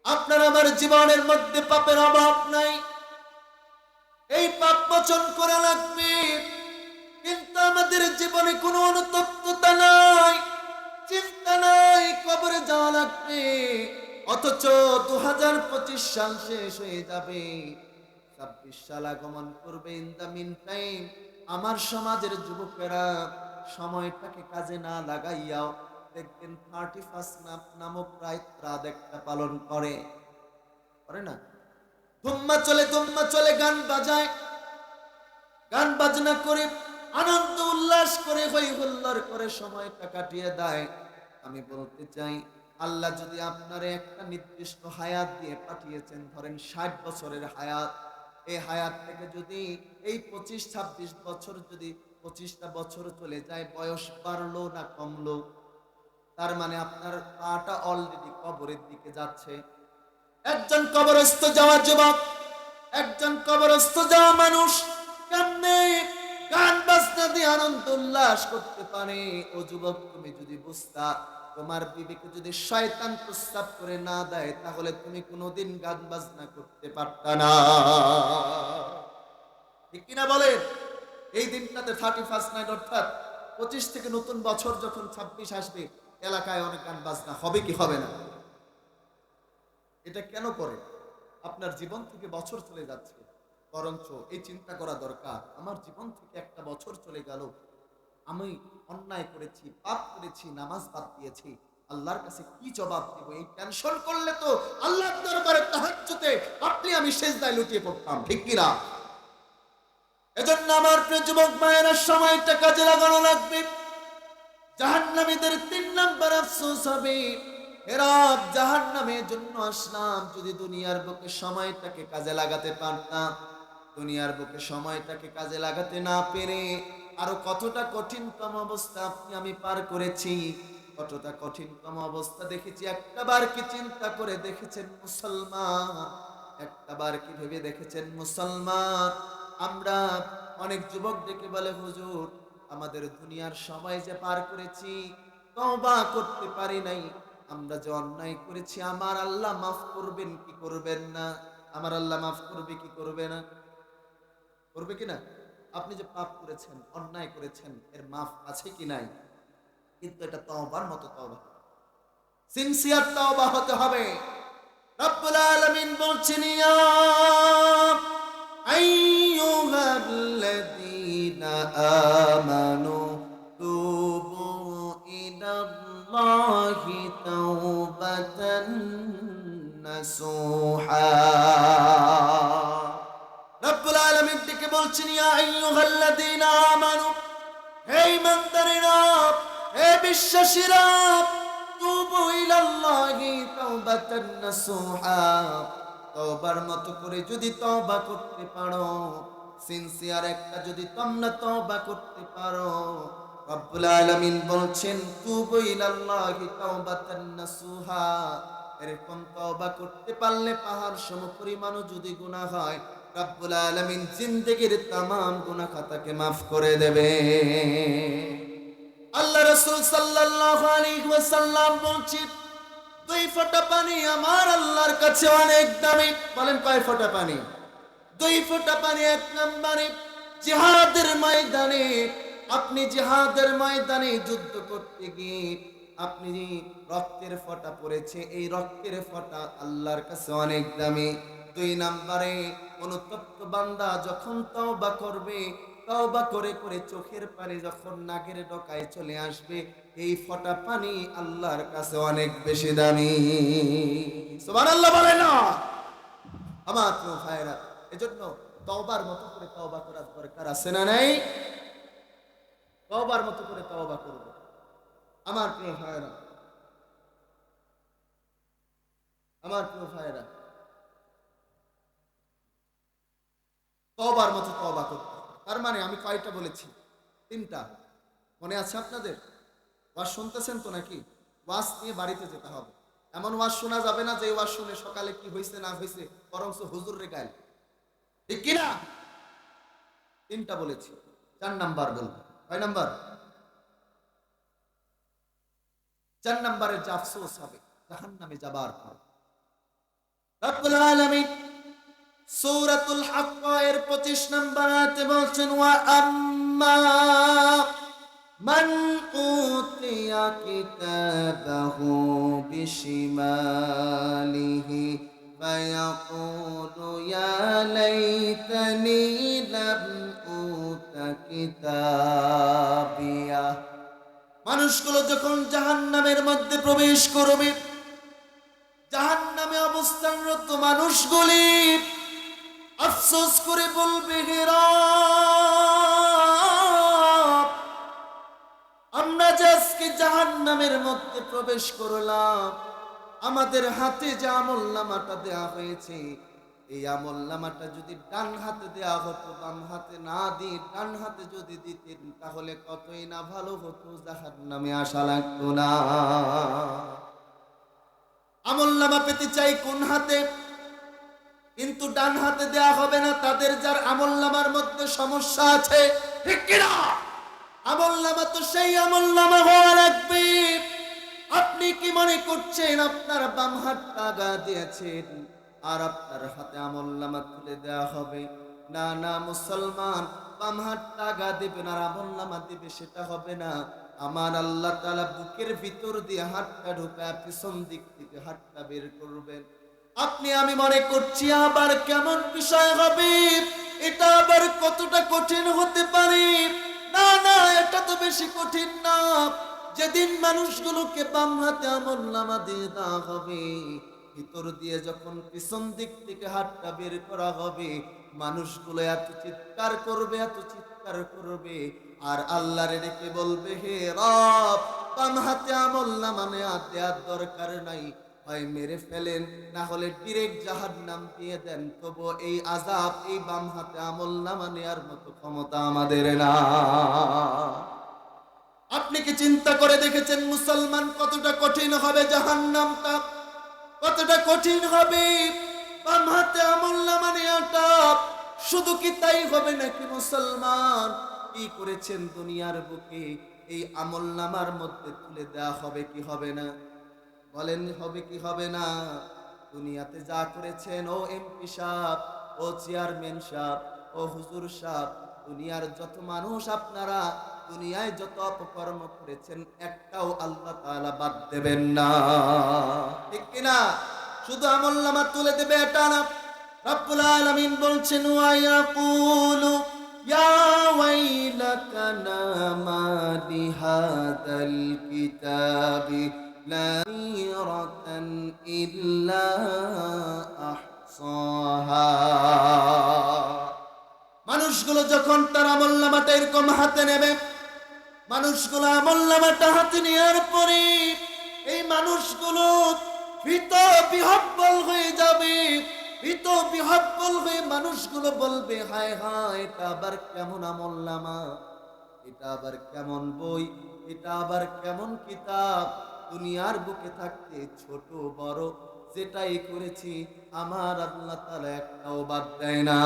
আপনার আমার জীবনের মধ্যে পাপের অভাব নাই, এই পাপ মোচন করা লাগবে। কিন্তু আমাদের জীবনে কোনো অনুতপ্ততা নাই, চিন্তা নাই, কবরে যাওয়া লাগবে। অথচ 2025 সাল শেষ হয়ে যাবে, 26 সাল আগমন করবে। ইন দা মিন টাইম আমার সমাজের যুবকেরা সময়টাকে কাজে না লাগাইয়াও দেখবেন 31 নামক রাত একটা পালন করে না? ধুম্মা চলে গান বাজায়, গান বাজনা করে, আনন্দ উল্লাস করে, হই হুল্লোড় করে সময়টা কাটিয়ে দেয়। আমি বলতে চাই, আল্লাহ যদি আপনারে একটা নির্দিষ্ট হায়াত দিয়ে পাঠিয়েছেন, ধরেন 60 বছরের হায়াত, এই হায়াত থেকে যদি এই 25-26 বছর, যদি 25টা বছর চলে যায়, বয়স বাড়লো না কমলো, তার মানে আপনার পাটা অলরেডি কবরের দিকে যাচ্ছে। একজন কবরস্থ যাওয়া যুবক, একজন কবরস্থ যাওয়া মানুষ কেমনে গান বাজনা দিয়ে আনন্দ উল্লাস করতে পারে? ও যুবক, তুমি যদি বুঝতা, তোমার বিবেকে যদি শয়তান প্রস্তাব করে না দেয়, তাহলে তুমি কোনোদিন গান বাজনা করতে পারতা না। ঠিক কিনা বলেন? এই দিনটাতে 31 নাইট, অর্থাৎ 25 থেকে নতুন বছর যখন 26 আসবে, এলাকায় অনেক গান বাজনা হবে কি হবে না? এটা কেন করে? আপনার জীবন থেকে বছর চলে যাচ্ছে, বরঞ্চ এই চিন্তা করা দরকার, আমার জীবন থেকে একটা বছর চলে গেল, আমি অন্যায় করেছি, পাপ করেছি, নামাজ বাদ দিয়েছি, আল্লাহর কাছে কি জবাব দেব? এই টেনশন করলে তো আল্লাহর দরবারে তাহাজ্জুদে আপনি আমি সিজদায় লুটিয়ে পড়তাম। ঠিক কিনা? এজন্য আমার প্রিয় যুবক ভাইয়েরা, সময়টা কাজে লাগানো লাগবে। জাহান্নামীদের 3 নাম্বার আফসোস হবে, এরা জাহান্নামের জন্য আসলাম, যদি দুনিয়ার বুকে সময়টাকে কাজে লাগাতে পারতাম। দুনিয়ার বুকে সময়টাকে কাজে লাগাতে না পেরে আরো কতটা কঠিনতম অবস্থা আপনি আমি পার করেছি, কতটা কঠিনতম অবস্থা দেখেছি। একটাবার কি চিন্তা করে দেখেছেন মুসলমান? একটাবার কি ভেবে দেখেছেন মুসলমান? আমরা অনেক যুবক ডেকে বলে, হুজুর, আমাদের দুনিয়ার সময় যে পার করেছি, তওবা করতে পারি নাই, আমরা যে অন্যায় করেছি, আমার আল্লাহ মাফ করবেন কি করবেন না? আমার আল্লাহ মাফ করবে কি করবে না? করবে কি না? আপনি যে পাপ করেছেন, অন্যায় করেছেন, এর মাফ আছে কি নাই? কিন্তু এটা তওবার মতো তওবা, সিনসিয়ার তওবা হতে হবে। রব্বুল আলামিন বলছেন, ইয়া আইয়ুহাল্লাযীনা আমানু তুবু ইলাল্লাহি তাওবাতান নাসুহা। রব্বুল আলামিন থেকে বলছেন, ইয়া আইয়ুহাল্লাযীনা আমানু, হে ঈমানদারেরা, হে বিশ্বাসীরা, তুবু ইলাল্লাহি তাওবাতান নাসুহা, তওবার মতো করে যদি তওবা করতে পারো, সিনসিয়ার একটা যদি তোমরা তওবা করতে পারো, রব্বুল আলামিন বলছেন, তুবু ইলাল্লাহি তাওবাতান নাসুহা, এরকম তওবা করতে পারলে পাহাড় সমপরিমাণও যদি গুনাহ হয়, রব্বুল আলামিন জিন্দেগীর तमाम গুনাহ খাতাকে maaf করে দেবে। আল্লাহ রাসূল সাল্লাল্লাহু আলাইহি ওয়াসাল্লাম বলেছেন, 2 ফোঁটা পানি আমার আল্লাহর কাছে অনেক দামি। বলেন, কয় ফোঁটা পানি? দুই ফোঁটা পানি এক নম্বরে জিহাদের ময়দানে, আপনি জিহাদের ময়দানে যুদ্ধ করতে গিয়ে আপনি রক্তের ফোঁটা পড়েছে, এই রক্তের ফোঁটা আল্লাহর কাছে অনেক দামি। দুই নম্বরে অনুতপ্ত বান্দা যখন তওবা করবে, তওবা করে করে চোখের পানি যখন নাকের ডগায় চলে আসবে, এই ফোঁটা পানি আল্লাহর কাছে অনেক বেশি দামি। সুবহানাল্লাহ বলে না আমার প্রিয় ভাইরা। এজন্য তওবার মতো করে তওবা করার দরকার আছে না নাই? তওবার মতো করে তওবা করব আমার প্রিয় ভাইরা, আমার প্রিয় ভাইরা। তওবার মতো তওবা করতে, তার মানে আমি কয়টা বলেছি? তিনটা। মনে আছে আপনাদের? ওয়াজ শুনতেছেন তো নাকি? ওয়াজ নিয়ে বাড়িতে যেতে হবে। এমন ওয়াজ শোনা যাবে না যে ওয়াজ শুনে সকালে কি হয়েছে না হয়েছে বরং হুজুর রে গাইল, ঠিক কিনা? তিনটা বলেছি, 4 নাম্বার বলবো। কয় নাম্বার? 4 নাম্বারে যে আফসোস হবে জাহান্নামে যাবার পর। রব্বুল আলামিন সূরাতুল হাক্কা এর 25 নাম্বার আয়াতে বলছেন, ওয়া আম্মা মান উতিয়া কিতাবাহু বিশিমালিহি ফায়াকুলু ইয়া লাইতানি লাম উতা কিতাবিয়া। মানুষগুলো যখন জাহান্নামের মধ্যে প্রবেশ করবে, জাহান্নামে অবস্থানরত মানুষগুলি আফসোস করে বলবে, হে রব, আমরা যে আজকে জাহান্নামের মধ্যে প্রবেশ করলাম, আমাদের হাতে যে আমলনামাটা দেয়া হয়েছে, এই আমলনামাটা যদি ডান হাতে দেয়া হতো, বাম হাতে না দিয়ে ডান হাতে যদি দিতেন তাহলে কতই না ভালো হতো, জাহান্নামে আসা লাগতো না। আমলনামা পেতে চাই কোন হাতে, কিন্তু ডান হাতে দেয়া হবে না তাদের যার আমলনামার মধ্যে সমস্যা আছে, ঠিক কিনা? আমলনামা তো সেই আমলনামা হওয়া লাগবে। আপনি কি মনে করছেন আপনার বাম হাতটা আগা দিয়েছেন আর আপনার হাতে আমলনামা তুলে দেওয়া হবে? না না মুসলমান, বাম হাতটা আগা দিবেন আর আমলনামা দিবে, সেটা হবে না। আমার আল্লাহ তাআলা বুকের ভিতর দিয়ে হাতটা ঢোকায় পিছন দিক থেকে হাতটা বের করবেন। আপনি আমি মনে করছি আবার কেমন বিষয় হবে, এটা আবার কতটা কঠিন হতে পারে? না না, এটা তো বেশি কঠিন না। যেদিন মানুষগুলোকে বাম হাতে আমলনামা দিয়ে দেওয়া হবে, ভিতর দিয়ে যখন পিছন দিক থেকে হাতটা বের করা হবে, মানুষগুলো এত চিৎকার করবে, এত চিৎকার করবে, আর আল্লাহরে ডেকে বলবে, হে রব, বাম হাতে আমলনামা দেওয়ার দরকার নাই, হয় মেরে ফেলেন, না হলে ডিরেক্ট জাহান্নাম দিয়ে দেন, তবু এই আযাব, এই বাম হাতে আমলনামা নেয়ার মতো ক্ষমতা আমাদের না। আপনি কি চিন্তা করে দেখেছেন মুসলমান কতটা কঠিন হবে জাহান্নামটা? কতটা কঠিন হবে বাম হাতে আমলনামা নেওয়াটা? শুধু কি তাই হবে নাকি মুসলমান, কি করেছেন দুনিয়ার বুকে এই আমলনামার মধ্যে তুলে দেওয়া হবে কি হবে না? বলেন হবে কি হবে না? দুনিয়াতে যা করেছেন ও এমপি সাহেব, ও চেয়ারম্যান সাহেব, ও হুজুর সাহেব, দুনিয়ার যত মানুষ আপনারা দুনিয়ায় যত অপকর্ম করেছেন একটাও আল্লাহ তাআলা বাদ দেবেন না, ঠিক কিনা? শুধু আমলনামা তুলে দেবে এটা না। রব্বুল আলামিন বলছেন, ওয়া ইয়াকুলু ইয়া ওয়াইলাতানা মা লিহাদাল কিতাবি লা ইয়ারাতান ইল্লা আহসাহা। মানুষগুলো যখন তার আমলনামাটা এরকম হাতে নেবে, মানুষগুলো আমলনামাটা হাতে নেওয়ার পরে এই মানুষগুলো ভীত বিহ্বল হয়ে যাবে। ভীত বিহ্বল হয়ে মানুষগুলো বলবে, হায় হায়, এটা আবার কেমন আমলনামা, এটা আবার কেমন বই, এটা আবার কেমন কিতাব? দুনিয়ার বুকে থাকতে ছোট বড় যেটাই করেছি আমার আল্লাহ তাআলা একটাও বাদ দেয় না।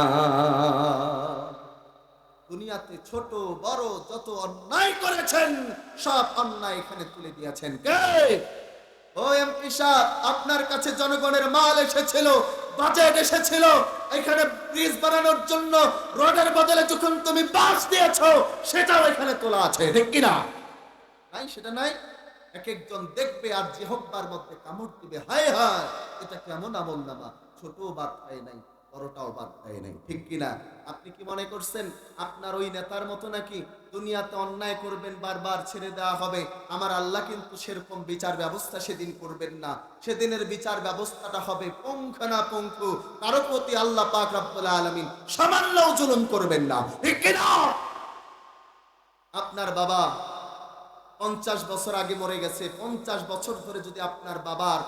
দুনিয়াতে ছোট বড় যত অন্যায় করেছেন সব অন্যায় এখানে তুলে দিয়েছেন কে? ও এমপি সাহেব, আপনার কাছে জনগণের মাল এসেছিল, বাজেট এসেছিল এখানে ব্রিজ বানানোর জন্য, রোডের বদলে যখন তুমি বাস দিয়েছো সেটাও এখানে তোলা আছে, ঠিক কিনা? নাই, সেটা নাই। এক একজন দেখবে আর জিহ্বার মধ্যে কামড় দিবে, হায় হায় এটা কেমন আমল নামা, ছোট বাদ পায় নাই, বড়টাও বাদ পায় নাই, ঠিক কিনা? আপনি কি মনে করছেন আপনার ওই নেতার মতো নাকি দুনিয়াতে অন্যায় করবেন বারবার ছেড়ে দেওয়া হবে? আমার আল্লাহ কিন্তু সেরকম বিচার ব্যবস্থা সেদিন করবেন না। সেদিনের বিচার ব্যবস্থাটা হবে পুঙ্খানুপুঙ্খু, কারো প্রতি আল্লাহ পাক রব্বুল আলামিন সামান্যও জুলুম করবেন না, ঠিক কিনা? আপনার বাবা 50 বছর আগে মরে গেছে, 50 বছর ধরে যদি আপনার বাবার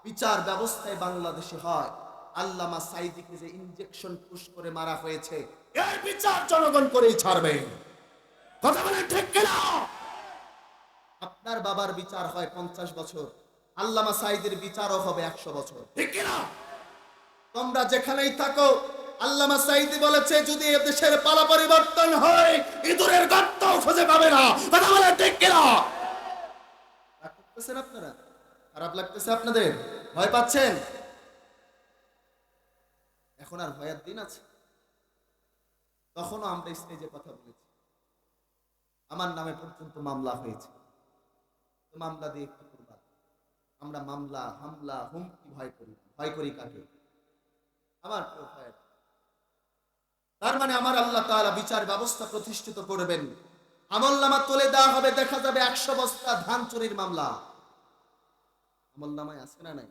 বিচার ব্যবস্থায় বাংলাদেশে হয়, আল্লামা সাইদিকে যে ইনজেকশন পুশ করে মারা হয়েছে এর বিচার জনগণ করেই ছাড়বে, কথা বলেন ঠিক কিনা? আপনার বাবার বিচার হয় 50 বছর, আল্লামা সাইদের বিচারও হবে 100 বছর, ঠিক কিনা? তোমরা যেখানেই থাকো, আল্লামা সাইদি বলেছে যদি এ দেশের পালা পরিবর্তন হয় ইঁদুরের গর্তও খুঁজে পাবে না, কথা বলেন ঠিক কিনা? রাগ করতেছেন আপনারা? খারাপ লাগতেছে আপনাদের? ভয় পাচ্ছেন? এখন আর ভয়ের দিন আছে? তখনও আমরা স্টেজে কথা বলেছি, আমার নামে পর্যন্ত মামলা হয়েছে। তো মামলা দিয়ে কি করবা? আমরা মামলা, হামলা, হুমকি ভয় করি। ভয় করি কাকে? আমার প্রিয় ভাইয়েরা, তার মানে আমার আল্লাহ তাআলা বিচার ব্যবস্থা প্রতিষ্ঠিত করবেন। আমলনামা তুলে দেওয়া হবে, দেখা যাবে 100 বস্তা ধান চুরির মামলা আমলনামায় আছে না নাই?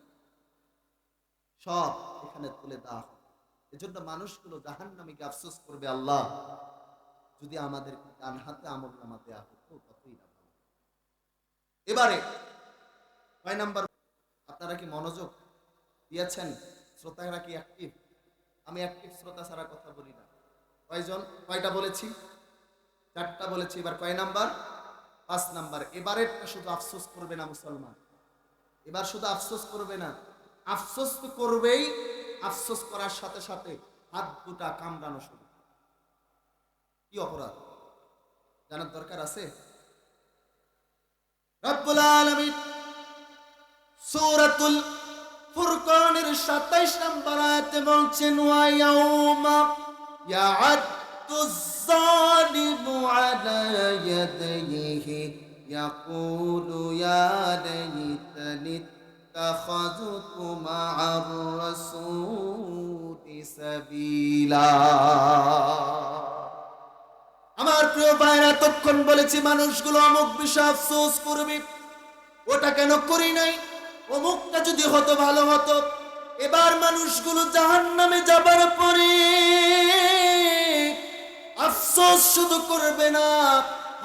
সব এখানে তুলে দেওয়া হবে। এজন্য মানুষগুলো জাহান্নামীকে আফসোস করবে, আল্লাহ যদি আমাদের ডান হাতে আমলনামা দেওয়া হতো কতই না ভালো। এবারে 6 নাম্বার, আপনারা কি মনোযোগ দিয়েছেন? শ্রোতারা কি অ্যাক্টিভ? আমি অ্যাক্টিভ শ্রোতা ছাড়া কথা বলি না। কয়জন? কয়টা বলেছি? 4টা বলেছি। এবার কয় নাম্বার? 5 নাম্বার। এবারেরটা শুধু আফসোস করবে না মুসলমান, এবার শুধু আফসোস করবে না, আফসোস তো করবেই, আফসোস করার সাথে সাথে হাত দুটা কামড়ানো শুরু। কি অপরাধ জানার দরকার আছে? রব্বুল আলামিন সূরাতুল ফুরকানের 27 নম্বর আয়াতে বলছেন, ওয়া ইয়াউমা ইয়া'আদ্দুজ যালিমু আলা ইয়াদাইহি ইয়াকুলু ইয়া লাইতানি ইত্তাখাযতু মা'আর রাসূলি সাবিলা। আমার প্রিয় ভাইরা, তখন বলেছি মানুষগুলো অমুক বিষয়ে আফসোস করবে, ওটা কেন করি নাই, অমুকটা যদি হতো ভালো হতো। এবার মানুষগুলো জাহান্নামে যাবার পরে আফসোস শুধু করবে না,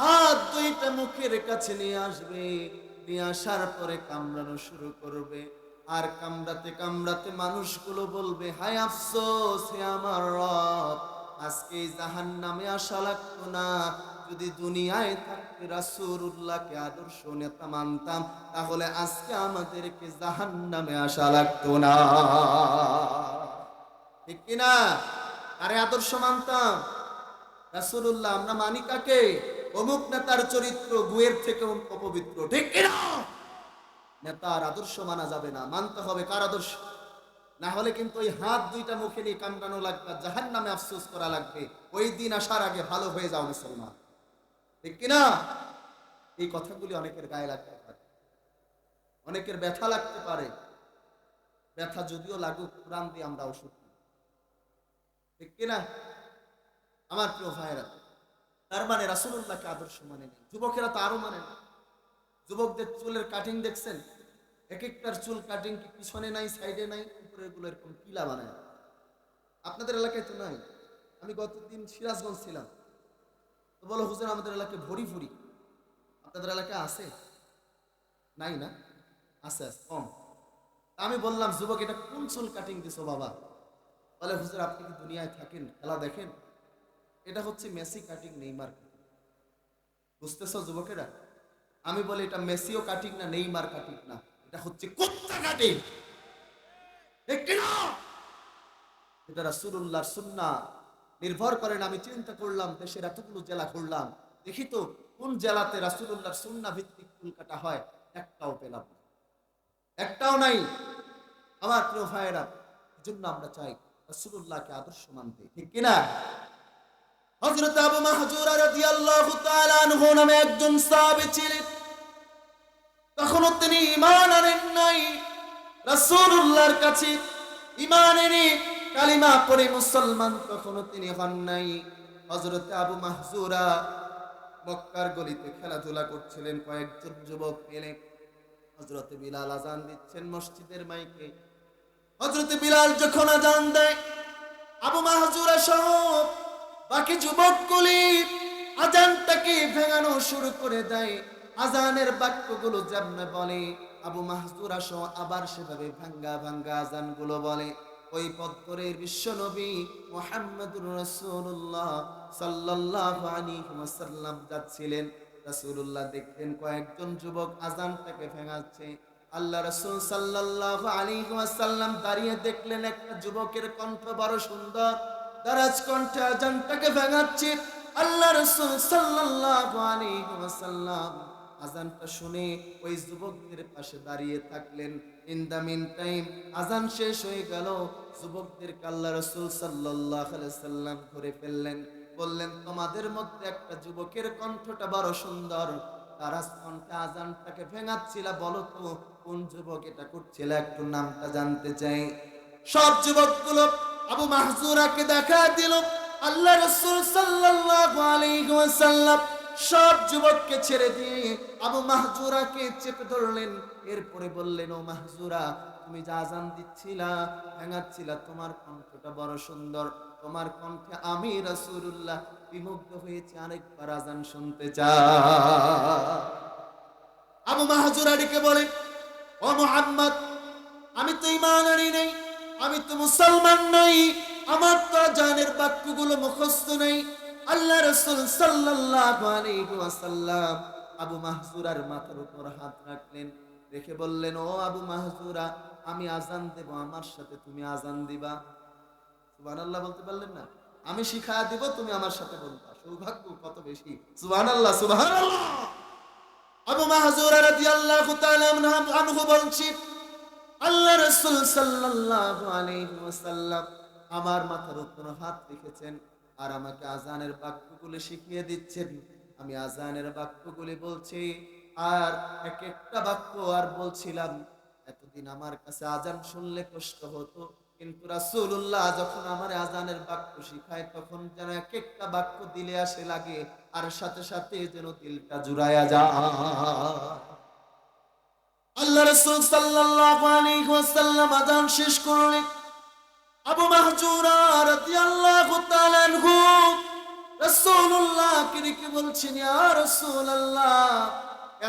হাত দুইটা মুখের কাছে নিয়ে আসবে, নিয়ে আসার পরে কামড়ানো শুরু করবে। আর কামড়াতে কামড়াতে মানুষগুলো বলবে, হায় আফসোস হে আমার রব, আজকে জাহান্নামে আসা লাগতো না, যদি দুনিয়ায় থাকতে রাসূলুল্লাহকে আদর্শ নেতা মানতাম তাহলে আজকে আমাদেরকে জাহান্নামে আসা লাগতো না, ঠিক কিনা? আরে আদর্শ মানতাম রাসূলুল্লাহ, আমরা মানি কাকে? অমুক নেতার চরিত্র গুয়ের থেকে অপবিত্র, ঠিক কিনা? নেতার আদর্শ মানা যাবে না, মানতে হবে কার আদর্শ? না হলে কিন্তু ওই হাত দুইটা মুখে নিয়ে কামড়ানো লাগবে, জাহান্নামে আফসোস করা লাগবে। ওই দিন আসার আগে ভালো হয়ে যাও মুসলমান, ঠিক কিনা? এই কথাগুলি অনেকের গায়ে লাগতে পারে, অনেকের ব্যথা লাগতে পারে। ব্যথা যদিও লাগুক, কোরআন দিয়ে আমরা ওষুধ দিই, ঠিক কিনা? আমার প্রিয় ভাইয়েরা, তার মানে রাসূলুল্লাহকে আদর্শ মানে নেই। যুবকেরা তো আরো মানে না। যুবকদের চুলের কাটিং দেখছেন? এক একটার চুল কাটিং কি পিছনে নাই, সাইডে নাই, উপরে গুলো এরকম কিলা বানায়। আপনাদের এলাকায় তো নাই। আমি গতদিন সিরাজগঞ্জ ছিলাম, তো বলো হুজুর আমাদের এলাকায় ভরি ভরি, আপনাদের এলাকায় আছে? নাই না? আছে, আছে কম। আমি বললাম, যুবক এটা কোন চুল কাটিং দিছো বাবা? বলে হুজুর আপনি কি দুনিয়ায় থাকেন, খেলা দেখেন? এটা হচ্ছে মেসি কাটিং, নেইমার কাটিং। বুঝতেছো যুবকেরা? আমি বলি এটা মেসিও কাটিং না, নেইমার কাটিং না, এটা হচ্ছে কুত্তা কাটিং, ঠিক কিনা? এটা রাসূলুল্লাহর সুন্নাহ নির্ভর করেন। আমি চিন্তা করলাম, দেশের এতগুলো জেলা ঘুরলাম, দেখি তো কোন জেলাতে রাসূলুল্লাহর সুন্নাহ ভিত্তিক চুল কাটা হয়, একটাও পেলাম না, একটাও নাই। আমার প্রিয় ভাইয়েরা, এজন্য আমরা চাই রাসূলুল্লাহকে আদর্শ মানতে, ঠিক কিনা? হযরত আবু মাহজুরা রাদিয়াল্লাহু তাআলা আনহু নামে একজন সাহাবী ছিলেন। তখনও তিনি ঈমান আনেন নাই, রাসূলুল্লাহর কাছে ঈমান এনে কালিমা পড়ে মুসলমান তখনও তিনি হন নাই। হযরত আবু মাহজুরা মক্কার গলিতে খেলাধুলা করছিলেন, কয়েকজন যুবক মিলে। হযরত বিলাল আযান দিচ্ছেন মসজিদের মাইকে। হযরত বিলাল যখন আযান দেয়, আবু মাহজুরা সহ বাকি যুবকগুলি আযানটাকে ভেঙানো শুরু করে দেয়। আযানের বাক্যগুলো যেমন বলে, আবু মাহজুরা সহ আবার সেভাবে ভাঙ্গা ভাঙ্গা আযানগুলো বলে। ওই পথ ধরে বিশ্বনবী মুহাম্মদুর রাসূলুল্লাহ সাল্লাল্লাহু আলাইহি ওয়াসাল্লাম যাচ্ছিলেন। রাসূলুল্লাহ দেখলেন কয়েকজন যুবক আযানটাকে ভেঙাচ্ছে। আল্লাহ রাসূল সাল্লাল্লাহু আলাইহি ওয়াসাল্লাম দাঁড়িয়ে দেখলেন একটা যুবকের কণ্ঠ বড় সুন্দর, দারাজ কণ্ঠে আযানটাকে ভেঙাচ্ছে। আল্লাহ রাসূল সাল্লাল্লাহু আলাইহি ওয়াসাল্লাম আযানটা শুনে ওই যুবকদের পাশে দাঁড়িয়ে থাকলেন। ইন দা মিন টাইম আযান শেষ হয়ে গেল। যুবকদেরকে আল্লাহ রাসূল সাল্লাল্লাহু আলাইহি ওয়াসাল্লাম ধরে ফেললেন, বললেন তোমাদের মধ্যে একটা যুবকের কণ্ঠটা বড় সুন্দর, দারাজ কণ্ঠে আযানটাকে ভেঙাচ্ছিল, বলো তো কোন যুবক এটা করছিল, একটু নামটা জানতে চাই। সব যুবকগুলো আবু মাহজুরাকে দেখা দিল। আল্লাহ রাসূল সাল্লাল্লাহু আলাইহি ওয়াসাল্লাম সব যুবককে ছেড়ে দিয়ে আবু মাহজুরাকে চেপে ধরলেন। এরপরে বললেন, ও মাহজুরা, তুমি যা আযান দিচ্ছিলা, ভেঙাচ্ছিলা, তোমার কণ্ঠটা বড় সুন্দর, তোমার কণ্ঠে আমি রাসূলুল্লাহ বিমুগ্ধ হয়েছি, আরেকবার আযান শুনতে চাই। আবু মাহজুরা ডেকে বলে, ও মুহাম্মদ, আমি তো ঈমান আনি নাই, আমি তো মুসলমান নই, আমার তো আযানের বাক্যগুলো মুখস্থ নেই। আল্লাহ রাসূল সাল্লাল্লাহু আলাইহি ওয়াসাল্লাম আবু মাহজুরার মাথার উপর হাত রাখলেন, রেখে বললেন, ও আবু মাহজুরা, আমি আযান দেব, আমার সাথে তুমি আযান দিবা। সুবহানাল্লাহ বলতে পারলেন না? আমি শিখায়া দিব, তুমি আমার সাথে বলবা। সৌভাগ্য কত বেশি! সুবহানাল্লাহ, সুবহানাল্লাহ। আবু মাহজুরা রাদিয়াল্লাহু তাআলা আনহু বলছি, আল্লাহ রাসূল সাল্লাল্লাহু আলাইহি ওয়াসাল্লাম আমার মাথার উপর হাত রেখেছেন আর আমাকে আযানের বাক্যগুলো শিখিয়ে দিচ্ছেন। আমি আযানের বাক্যগুলি বলছি আর এক একটা বাক্য আর বলছিলাম। এতদিন আমার কাছে আযান শুনলে কষ্ট হতো, কিন্তু রাসূলুল্লাহ যখন আমার আযানের বাক্য শিখায় তখন যেন এক একটা বাক্য দিলে আসে লাগে আর সাথে সাথে যেন দিলটা জুড়ায়া যায়। আল্লাহ রাসূল সাল্লাল্লাহু আলাইহি ওয়াসাল্লাম আযান শেষ করলেন। আবু মাহজুরা রাদিয়াল্লাহু তাআলা আনহু রাসূলুল্লাহকে ডেকে বলছেন, ইয়া রাসূলুল্লাহ,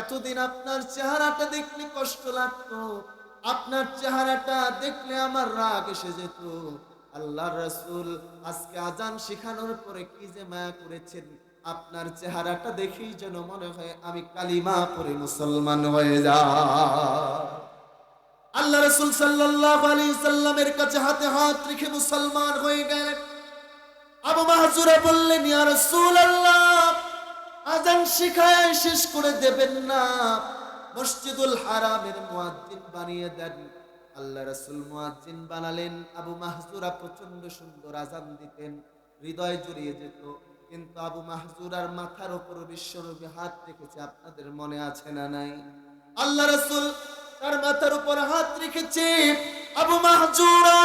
এতদিন আপনার চেহারাটা দেখলে কষ্ট লাগতো, আপনার চেহারাটা দেখলে আমার রাগ এসে যেত। আল্লাহর রাসূল আজকে আযান শেখানোর পরে কি যে মায়া করেছেন, আপনার চেহারাটা দেখেই যেন মনে হয় আমি কালিমা পড়ে মুসলমান হয়ে যাই। আল্লাহ রাসূল সাল্লাল্লাহু আলাইহি সাল্লামের কাছে হাতে হাত রেখে মুসলমান হয়ে গেলেন। আবু মাহজুরা বললেন, ইয়া রাসূলুল্লাহ, আযান শিখায় শেষ করে দেবেন না, মসজিদুল হারামের মুয়াজ্জিন বানিয়ে দেন। আল্লাহ রাসূল মুয়াজ্জিন বানালেন। আবু মাহজুরা প্রচন্ড সুন্দর আযান দিতেন, হৃদয় জুড়িয়ে যেত। কিন্তু আবু মাহজুরার মাথার উপর বিশ্বনবী হাত রেখেছে, আপনাদের মনে আছে না নাই? আল্লাহ রাসূল তার মাথার উপর হাত রেখেছে। আবু মাহজুরা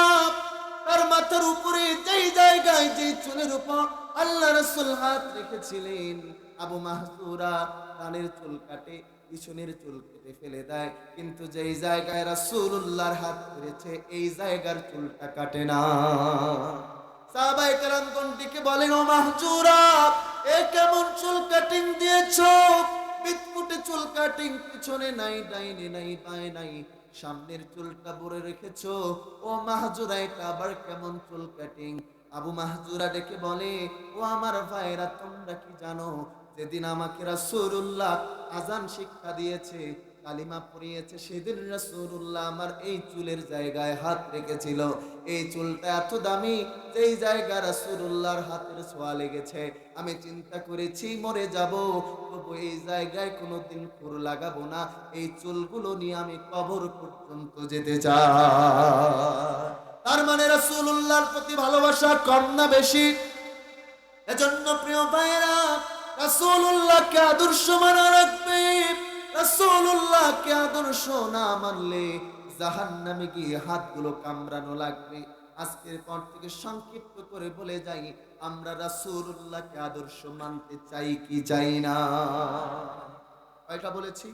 তার মাথার উপরে যেই জায়গায় যেই চুলের উপর আল্লাহ রাসূল হাত রেখেছিলেন, আবু মাহজুরা কানের চুল কাটে, পিছনের চুল কেটে ফেলে দেয়, কিন্তু যেই জায়গায় রাসূলুল্লাহর হাত পড়েছে এই জায়গার চুলটা কাটে না। সাহাবায়ে কেরামগণ ডেকে বলেন, ও মাহজুরা, এ কেমন চুল কাটিং দিয়েছো? বিটকুটে চুল কাটিং, পিছনে নাই, ডাইনে নাই, বাঁয়ে নাই, সামনের চুলটা বড় রেখেছো। ও মাহজুরা, এটা আবার কেমন চুল কাটিং? আবু মাহজুরা ডেকে বলে, ও আমার ভাইরা, তোমরা কি জানো, যেদিন আমাকে রাসূলুল্লাহ আযান শিক্ষা দিয়েছে, কালিমা পড়িয়েছে, সেদিন রাসূলুল্লাহ আমার এই চুলের জায়গায় হাত রেখেছিল। এই চুলটা এত দামি, যেই জায়গা রাসূলুল্লাহর হাতের ছোঁয়া লেগেছে আমি চিন্তা করেছি মরে যাব, তবু এই জায়গায় কোনোদিন খুর লাগাবো না, এই চুলগুলো নিয়ে আমি কবর পর্যন্ত যেতে চাই। তার মানে রাসূলুল্লাহর প্রতি ভালোবাসা কম না বেশি? এজন্য প্রিয় ভাইরা, রাসূলুল্লাহকে আদর্শ মানা রাখবে। রাসূলুল্লাহকে আদর্শ না মানলে জাহান্নামে গিয়ে হাতগুলো কামড়ানো লাগবে। আজকের পর থেকে সংক্ষিপ্ত করে বলে যাই, আমরা রাসূলুল্লাহকে আদর্শ মানতে চাই কি চাই না? কয়টা বলেছি?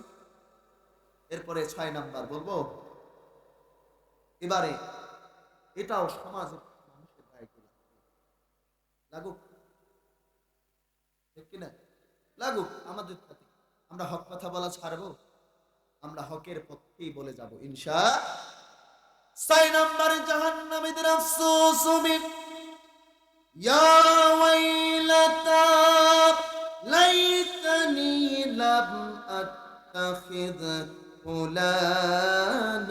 এরপরে 6 নাম্বার বলবো। এবারে এটাও সমাজের মানুষের দায়িত্ব লাগুক, ঠিক কিনা? লাগুক আমাদের সাথে। আমরা হক কথা বলা ছাড়বো? আমরা হকের পক্ষেই বলে যাব ইনশাআল্লাহ। 6 নম্বরে জাহান্নামীদের আফসোস হবে, ইয়া ওয়াইলাতা লাইতানি লাম আত্তাখিয ফুলানান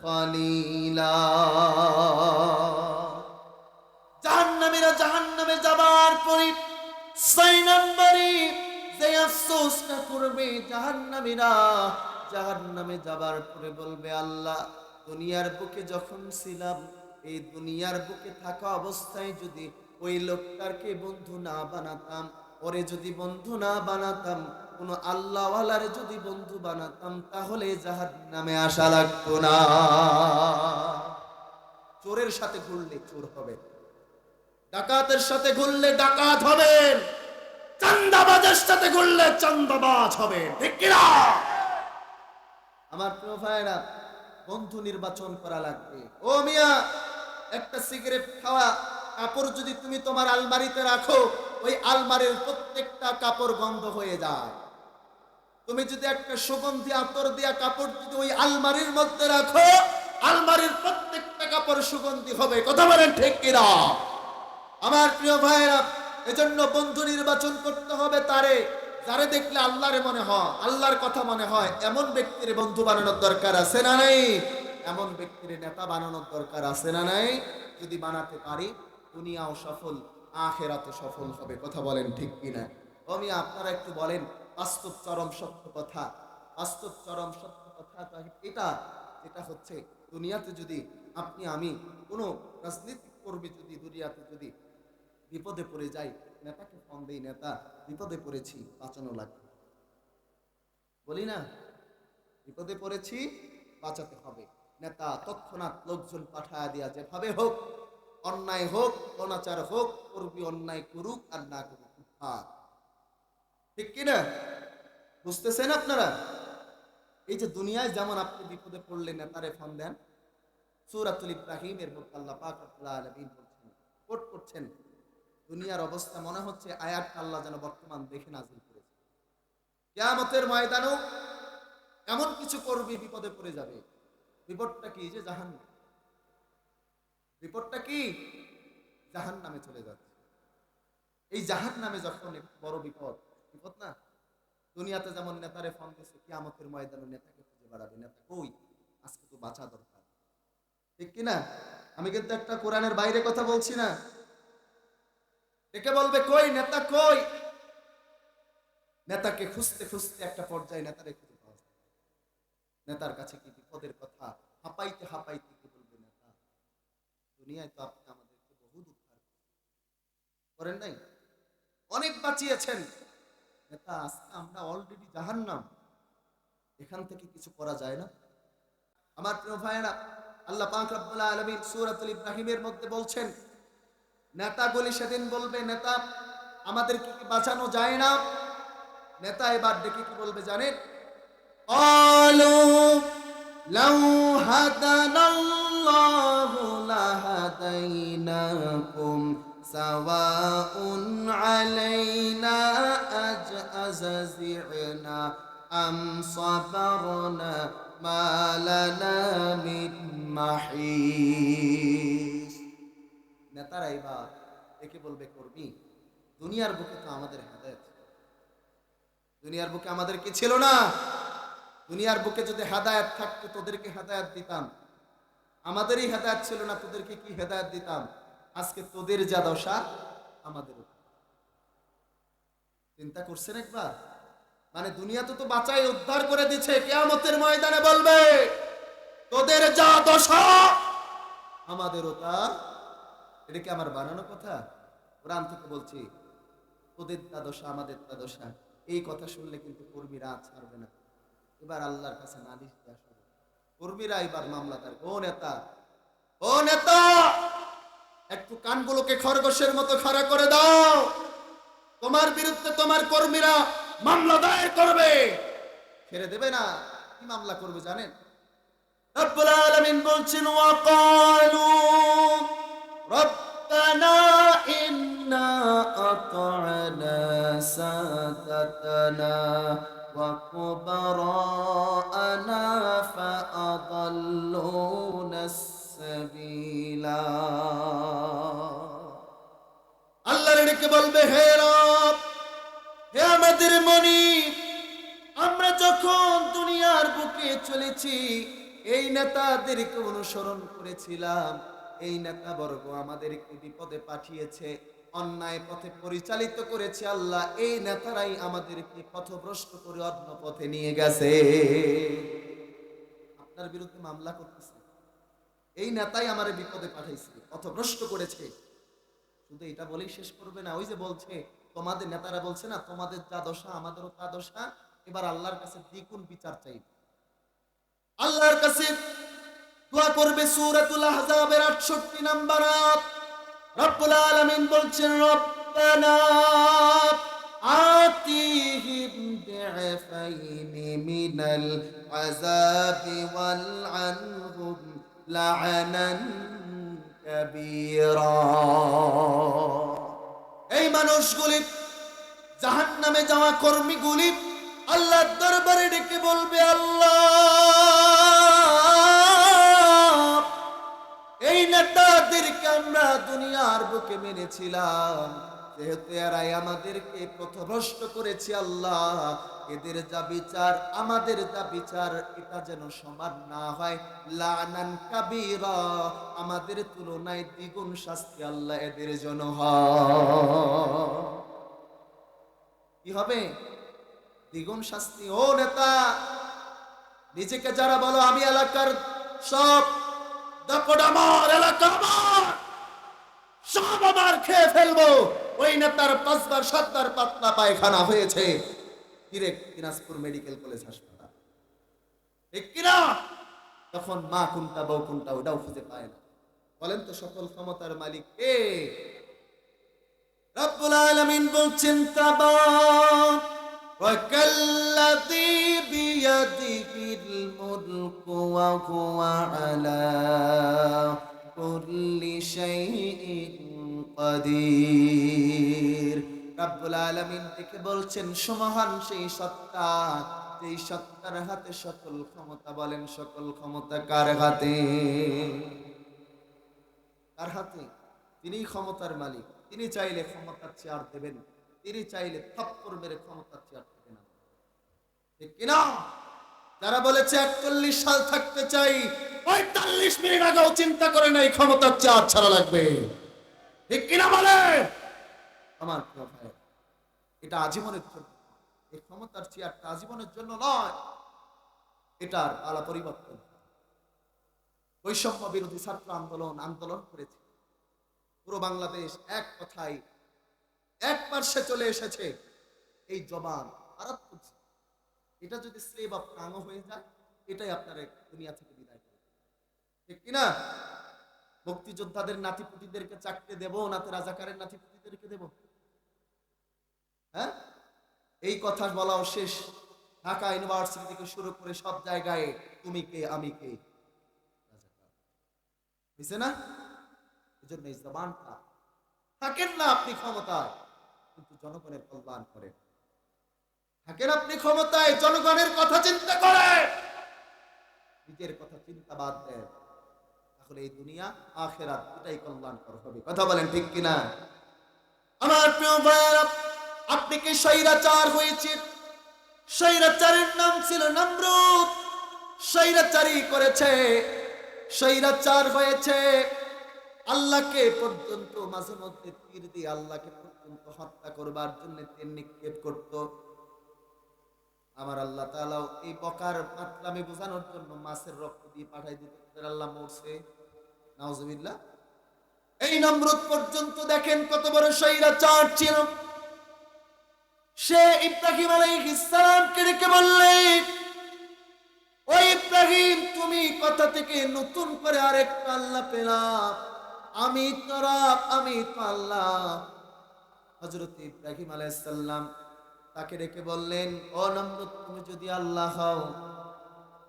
খলিলা। জাহান্নামীরা জাহান্নামে যাবার পরে 6 নম্বরে যে আফসোসটা করবে জাহান্নামীরা, জাহান্নামে যাবার পরে বলবে, আল্লাহ দুনিয়ার বুকে যখন ছিলাম, এই দুনিয়ার বুকে থাকা অবস্থায় যদি ওই লোকটাকে বন্ধু না বানাতাম, ওরে যদি বন্ধু না বানাতাম, কোন আল্লাহওয়ালার যদি বন্ধু বানাতাম, তাহলে জাহান্নামে আসা লাগতো না। চোরের সাথে ঘুরলে চোর হবে, ডাকাতের সাথে ঘুরলে ডাকাত হবেন, চাঁদাবাজের সাথে ঘুরলে চাঁদাবাজ হবে, ঠিক কিনা? আমার প্রিয় ভাইরা, বন্ধু নির্বাচন করা লাগবে। ও মিয়া, একটা সিগারেট খাওয়া কাপড় যদি তুমি তোমার আলমারিতে রাখো, ওই আলমারির প্রত্যেকটা কাপড় গন্ধ হয়ে যায়। তুমি যদি একটা সুগন্ধি আতর দিয়া কাপড় যদি ওই আলমারির মধ্যে রাখো, আলমারির প্রত্যেকটা কাপড় সুগন্ধি হবে, কথা বলেন ঠিক কিনা? আমার প্রিয় ভাইরা, এজন্য বন্ধু নির্বাচন করতে হবে তারে, যারে দেখলে আল্লাহরে মনে হয়, আল্লাহর কথা মনে হয়, এমন ব্যক্তির বন্ধু বানানোর দরকার আছে না নাই? এমন ব্যক্তির নেতা বানানোর দরকার আছে না নাই? যদি বানাতে পারি, দুনিয়াও সফল, আখিরাতও সফল হবে, কথা বলেন ঠিক কিনা? আমি আপনারা একটু বলেন, বাস্তব চরম সত্য কথা, বাস্তব চরম সত্য কথা এটা, যেটা হচ্ছে দুনিয়াতে যদি আপনি আমি কোনো রাজনৈতিক কর্মী যদি দুনিয়াতে যদি বিপদে পড়ে যাই, নেতাকে ফোন দেই, নেতা বিপদে পড়েছি, বাঁচানো লাগবে, বলি না? বিপদে পড়েছি, বাঁচাতে হবে। নেতা তৎক্ষণাৎ লোকজন পাঠায় দিয়া, যেভাবে হোক, অন্যায় হোক অনাচার হোক, কর্মী অন্যায় করুক আর না করুক, ঠিক কিনা? বুঝতেছেন আপনারা? এই যে দুনিয়ায় যেমন আপনি বিপদে পড়লে নেতারে ফোন দেন, সূরাতুল ইব্রাহিমের মধ্যে আল্লাহ পাক রব্বুল আলামিন বলছেন, কোট করছেন, দুনিয়ার অবস্থা মনে হচ্ছে আয়াতটা আল্লাহ যেন বর্তমান দেখে নাযিল করেছে। কিয়ামতের ময়দানেও এমন কিছু করবি, বিপদে পড়ে যাবে। বিপদটা কি? যে জাহান্নাম। বিপদটা কি? জাহান্নামে চলে যাচ্ছে। এই জাহান্নামে যখন বড় বিপদ, বিপদ না? দুনিয়াতে যেমন নেতারে ফোন দিচ্ছে, কিয়ামতের ময়দানে নেতাকে খুঁজে বেড়াবে, নেতা কই, আজকে তো বাঁচা দরকার, ঠিক কিনা? আমি কিন্তু একটা কোরআনের বাইরে কথা বলছি না। ডেকে বলবে, কই নেতা কই? নেতাকে খুঁজতে খুঁজতে একটা পর্যায়ে নেতারে খুঁজে পাওয়া যায়। নেতার কাছে কি বিপদের কথা হাঁপাইতে হাঁপাইতে কি বলবে, নেতা দুনিয়ায় তো আপনি আমাদেরকে বহু উদ্ধার করেন নাই, অনেক বাঁচিয়েছেন, নেতা আজকে আমরা অলরেডি জাহান্নাম, এখান থেকে কিছু করা যায় না? আমার প্রিয় ভাইয়েরা, আল্লাহ পাক রব্বুল আলামিন সূরাতুল ইব্রাহিমের মধ্যে বলছেন, নেতাগুলি সেদিন বলবে, নেতা আমাদেরকে কি বাঁচানো যায় না? নেতা এবার ডেকে কি বলবে জানেন? ক্বালু লাউ হাদানাল্লাহু লাহাদাইনাকুম সাওয়াউন আলাইনা আজআযি'না আম সাবারনা মা লানা মিন মাহিস। নেতারা এবার একে বলবে, কর্মী দুনিয়ার বুকে তো আমাদের হেদায়েত, দুনিয়ার বুকে আমাদের কি ছিল না? দুনিয়ার বুকে যদি হেদায়েত থাকতো তোদেরকে হেদায়েত দিতাম, আমাদেরই হেদায়েত ছিল না, তোদেরকে কি হেদায়েত দিতাম? আজকে তোদের যা দশা আমাদের উপর। চিন্তা করছেন একবার? মানে দুনিয়াতে তো বাঁচাই উদ্ধার করে দিচ্ছে, কিয়ামতের ময়দানে বলবে তোদের যা দশা আমাদেরও তা। এটা কি আমার বানানো কথা? কোরআন থেকে বলছি, তোদের তা দশা আমাদের তা দশা। এই কথা শুনলে কিন্তু কর্মীরা ছাড়বে না, এবার আল্লাহর কাছে নালিশ দেওয়া শুরু। কর্মীরা এবার মামলাদার, ও নেতা, ও নেতা, একটু কানগুলোকে খরগোশের মতো খাড়া করে দাও, তোমার বিরুদ্ধে তোমার কর্মীরা মামলা দায়ের করবে। ছেড়ে দেবে না। কি মামলা করবে জানেন? রব্বুল আলামিন বলছেন, ওয়াকালু রব্বানা ইন্না আতা'না সাদাতানা ওয়া কুবারা'না ফাআদাল্লুনা সাবিলা। আল্লাহর ডেকে বলবে, হে রব, হে আমাদের মনিব, আমরা যখন দুনিয়ার বুকে চলেছি এই নেতাদেরকে অনুসরণ করেছিলাম, এই নেতাবর্গ আমাদেরকে বিপদে পাঠিয়েছে, অন্যায় পথে পরিচালিত করেছে। আল্লাহ, এই নেতারাই আমাদেরকে পথভ্রষ্ট করে অন্য পথে নিয়ে গেছে। আপনার বিরুদ্ধে মামলা করতেছে, এই নেতাই আমারে বিপদে পাঠাইছে, পথভ্রষ্ট করেছে। শুধু এটা বলেই শেষ করবে না, ওই যে বলছে, তোমাদের নেতারা বলছে না, তোমাদের যা দশা আমাদেরও তা দশা। এবার আল্লাহর কাছে দ্বিগুণ বিচার চাইবে। আল্লাহর কাছে দোয়া করবে। সূরাতুল আহজাবের 68 নম্বর আয়াত, রব্বুল আলামিন বলছেন, রব্বানা আতিহিম বি'ফাইনি মিনাল আযাবি ওয়াল আনহুম লা'নান কাবীরা। এই মানুষগুলি, জাহান্নামে যাওয়া কর্মীগুলি আল্লাহর দরবারে ডেকে বলবে, আল্লাহ, এই নেতাদেরকে আমরা দুনিয়ার বুকে মেনেছিলাম, যেহেতু এরাই আমাদেরকে পথভ্রষ্ট করেছে, আল্লাহ, এদের যা বিচার আমাদের যা বিচার এটা যেন সমান না হয়। লানান কাবীরা, আমাদের তুলনায় দ্বিগুণ শাস্তি আল্লাহ এদের জন্য হয়। কি হবে? দ্বিগুণ শাস্তি। ও নেতা, নিজেকে যারা বলো আমি এলাকার সব দাপট আমার, এলাকা আমার, সব আমার, খেয়ে ফেলবো, ওই নেতার 5 বার 7 বার পাতলা পায়খানা হয়েছে ডিরেক্ট দিনাজপুর মেডিকেল কলেজ হাসপাতাল, ঠিক কিনা? তখন মা কোনটা বউ কোনটা ওটাও খুঁজে পায় না। বলেন তো সকল ক্ষমতার মালিক কে? রব্বুল আলামিন বলছেন, ওয়াকাল্লাযী বিয়াদিহিল মুলকু ওয়া হুয়া আলা কুল্লি শাইইন কাদির। রব্বুল আলামিন থেকে বলছেন, সুমহান সেই সত্তা, যেই সত্তার হাতে সকল ক্ষমতা। বলেন, সকল ক্ষমতা কার হাতে? কার হাতে? তিনিই ক্ষমতার মালিক। তিনি চাইলে ক্ষমতার চেয়ার দেবেন, তিনি চাইলে থাপ্পড় মেরে ক্ষমতার চেয়ার থেকে না, ঠিক কিনা? যারা বলেছে 41 সাল থাকতে চাই, 45 মিনিট আগেও চিন্তা করে নাই ক্ষমতার চেয়ার ছাড়া লাগবে, ঠিক কিনা বলে? আমার প্রিয় ভাই, এটা আজীবনের জন্য, এই ক্ষমতার চেয়ারটা আজীবনের জন্য নয়, এটার আলা পরিবর্তন। বৈষম্য বিরোধী ছাত্র আন্দোলন করেছে পুরো বাংলাদেশ, এক কথায় এক পার্শ্বে চলে এসেছে। এই জবান খারাপ করছে, এটা যদি স্লেভ অফ টাং হয়ে যায়, এটাই আপনার দুনিয়া থেকে বিদায় করে, ঠিক কিনা? মুক্তিযোদ্ধাদের নাতিপুতিদেরকে চাকরি দেব, নাতে রাজাকারের নাতিপুতিদেরকে দেব? হ্যাঁ, এই কথা বলাও শেষ। ঢাকা ইউনিভার্সিটি থেকে শুরু করে সব জায়গায় তুমি কে আমি কে হয়েছে না? এজন্য এই জবানটা, থাকেন না আপনি ক্ষমতায় কিন্তু জনগণের কল্যাণ করেন, থাকেন আপনি ক্ষমতায় জনগণের কথা চিন্তা করেন, নিজের কথা চিন্তা বাদ দেন, তাহলে এই দুনিয়া আখিরাত দুটাই কল্যাণকর হবে। কথা বলেন ঠিক কিনা? আমার প্রিয় ভাইরা, আপনি কি স্বৈরাচার হয়েছে? স্বৈরাচারের নাম ছিল নমরুদ, স্বৈরাচারী করেছে, স্বৈরাচার হয়েছে, আল্লাহকে পর্যন্ত মাঝে মধ্যে তীর দিয়ে আল্লাহকে পর্যন্ত হত্যা করবার জন্য তীর নিক্ষেপ করত। আমার আল্লাহ তাআলা এই বকার মাত্রামে বোঝানোর জন্য মাছের রক্ত দিয়ে পাঠাই দিত, আল্লাহ মরছে নাউজুবিল্লাহ। এই নমরুদ পর্যন্ত দেখেন কত বড় স্বৈরাচার ছিল। সে ইব্রাহিম আলাইহিস সালামকে ডেকে বললেন, ও ইব্রাহিম, তুমি কথা থেকে নতুন করে আরেকটা আল্লাহ পেলাম, আমি তো রব, আমি তো আল্লাহ। হযরত ইব্রাহিম আলাইহিস সালাম তাকে ডেকে বললেন, ও নমরুদ, তুমি যদি আল্লাহ হও,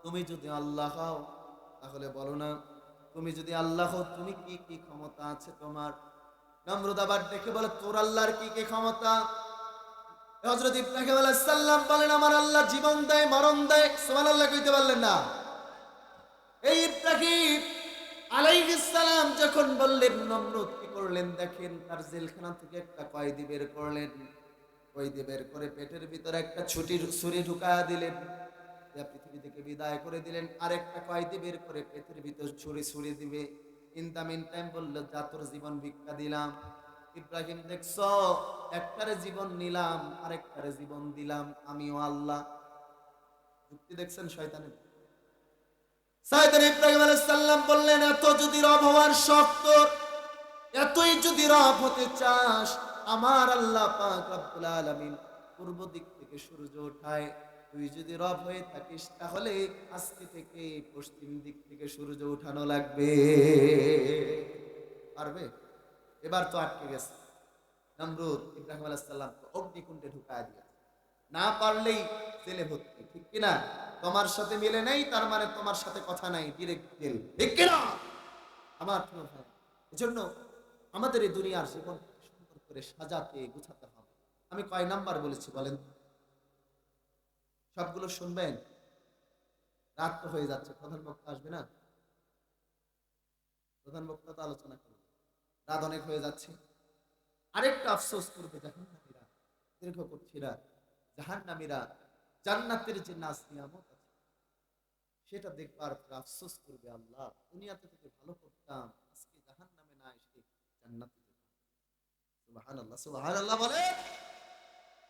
তুমি যদি আল্লাহ হও তাহলে বলো না, তুমি যদি আল্লাহ হও তুমি কি কি ক্ষমতা আছে তোমার? নমরুদ আবার ডেকে বলে, তোর আল্লাহর কি কি ক্ষমতা? হযরত ইব্রাহিম আলাইহিস সালাম বলেন, আমার আল্লাহ জীবন দেয়, মরণ দেয়। সুবহানাল্লাহ কইতে পারলেন না? এই ইব্রাহিম আলাইহিস সালাম যখন বললেন, নমরুদ কি করলেন দেখেন, তার জেলখানা থেকে একটা কয়েদি বের করলেন। কয়েদি বের করে পেটের ভিতরে একটা ছুরি ঢুকায়া দিলেন, পৃথিবী থেকে বিদায় করে দিলেন। আরেকটা কয়েদি বের করে পেটের ভিতর ছুরি দিবে। ইন দা মিন টাইম বলল, যা তোর জীবন ভিক্ষা দিলাম। ইব্রাহিম, দেখছো, একটারে জীবন নিলাম, আরেকটারে জীবন দিলাম, আমিও আল্লাহ। যুক্তি দেখছেন শয়তানের? শয়তান ইব্রাহিম আলাইহিস সালাম বললেন, এত যদি রব হওয়ার শখ তোর, এতই যদি রব হতে চাস, আমার আল্লাহ পাক রব্বুল আলামিন পূর্ব দিক থেকে সূর্য ওঠায়, তুই যদি রব হয়ে থাকিস তাহলে আজকে থেকে পশ্চিম দিক থেকে সূর্য উঠানো লাগবে। পারবে? এবার তো আটকে গেছে। নমরুদ ইব্রাহিম আলাইহিস সালাম অগ্নিকুণ্ডে ঢুকায় দিয়েছে। না পারলেই জেলে ভর্তি, ঠিক কিনা? তোমার সাথে মিলে নেই তার মানে তোমার সাথে কথা নাই, ডিরেক্ট জেল, ঠিক কিনা? আমার প্রিয় ভাই, এজন্য আমাদের এই দুনিয়ার জীবন সুন্দর করে সাজাতে গুছাতে হবে। আমি কয় নাম্বার বলেছি বলেন? সবগুলো শুনবেন? রাত তো হয়ে যাচ্ছে, প্রধান বক্তা আসবে না? প্রধান বক্তা তো আলোচনা করবে, রাত অনেক হয়ে যাচ্ছে। আরেকটা আফসোস করবে জাহান্নামীরা, দীর্ঘ করছি না, জাহান্নামীরা জান্নাতের যে নাজ নিয়ামত আছে সেটা দেখবার পর আফসোস করবে, আল্লাহ দুনিয়াতে থেকে ভালো করতাম, আজকে জাহান্নামে না এসে জান্নাতে যেতাম। সুবহানাল্লাহ, সুবহানাল্লাহ বলে।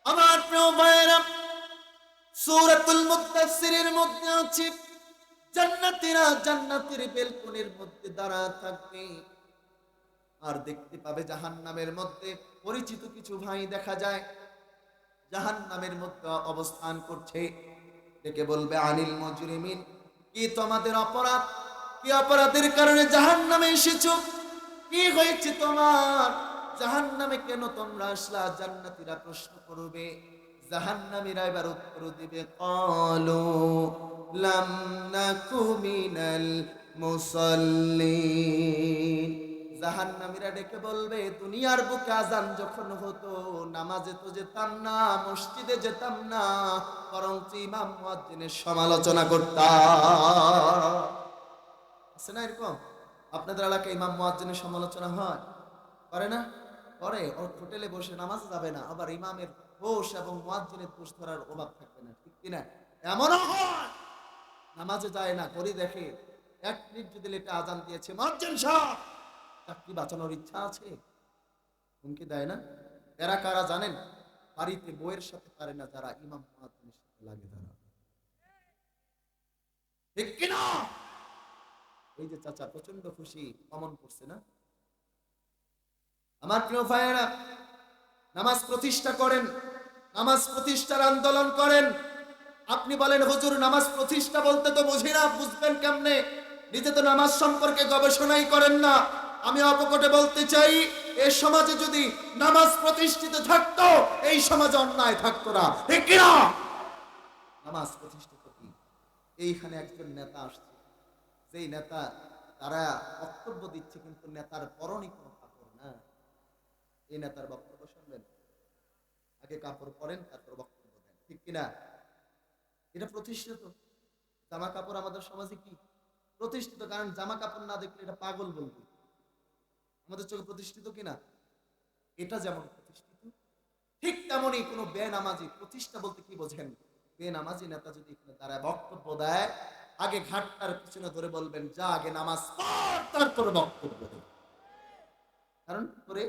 আমার প্রিয় ভাইরা, সূরাতুল মুদ্দাসসিরের মধ্যে আছে জান্নাতীরা জান্নাতের বেলকনির মধ্যে দাঁড়ায় থাকবে আর দেখতে পাবে জাহান্নামের মধ্যে পরিচিত কিছু ভাই দেখা যায় জাহান্নামের মধ্যে অবস্থান করছে। ডেকে বলবে, আনিল মুজরিমিন, কি তোমাদের অপরাধ? কি অপরাধের কারণে জাহান্নামে এসেছো? কি হয়েছে তোমার? জাহান্নামে কেন তোমরা আসলা? জান্নাতীরা প্রশ্ন করবে, জাহান্নামীরা এবার উত্তর দিবে, ক্বালু লাম নাকু মিনাল মুসাল্লিন। জাহান্নামীরা ডেকে বলবে, দুনিয়ার বুকে আজান যখন হতো নামাজে তো যেতাম না, মসজিদে যেতাম না, বরং ইমাম মুয়াজ্জিনের সমালোচনা করতাম। আছে না এরকম? আপনাদের এলাকায় ইমাম মুয়াজ্জিনের সমালোচনা হয়? করে না? করে। ওর হোটেলে বসে নামাজ যাবে না, আবার ইমামের দোষ এবং মুয়াজ্জিনের দোষ ধরার অভাব থাকবে না, ঠিক কিনা? এমনও হয় নামাজে যায় না, করে দেখে 1 মিনিট যদি লেটে আজান দিয়েছে, মুয়াজ্জিন সাহেব চাকরি বাঁচানোর ইচ্ছা আছে, হুমকি দেয় না? এরা কারা জানেন? বাড়িতে বউয়ের সাথে পারে না যারা, ইমাম মুয়াজ্জিনের সাথে লাগে তারা, ঠিক কিনা? এই যে চাচা প্রচন্ড খুশি, অমন করছে না? আমার প্রিয় ভাইয়েরা, নামাজ প্রতিষ্ঠা করেন, নামাজ প্রতিষ্ঠার আন্দোলন করেন। আপনি বলেন, হুজুর নামাজ প্রতিষ্ঠা বলতে তো বুঝি না, বুঝবেন কেমনে? নিজে তো নামাজ সম্পর্কে গবেষণাই করেন না। আমি অপকটে বলতে চাই, এই সমাজে যদি নামাজ প্রতিষ্ঠিত থাকতো, এই সমাজে অন্যায় থাকতো না, ঠিক কিনা? নামাজ প্রতিষ্ঠিত কি? এইখানে একজন নেতা আসছে, যেই নেতা তারা বক্তব্য দিচ্ছে কিন্তু নেতার পরনে কোনো কাপড় না। এই নেতার বক্তব্য শুনবেন, আগে কাপড় পরেন তারপর বক্তব্য দেন, ঠিক কিনা? এটা প্রতিষ্ঠিত? জামা কাপড় আমাদের সমাজে কি প্রতিষ্ঠিত? কারণ জামা কাপড় না দেখলে এটা পাগল বলবে। আমাদের চোখে প্রতিষ্ঠিত কিনা? এটা যেমন প্রতিষ্ঠিত, ঠিক তেমনই কোন বেনামাজি প্রতিষ্ঠা বলতে কি বোঝেন? বেনামাজি নেতা যদি এখানে দাঁড়ায় বক্তব্য দেয়, আগে ঘাটটার পিছনে ধরে বলবেন, যা আগে নামাজ পড় তারপর বক্তব্য দে। কারণ করে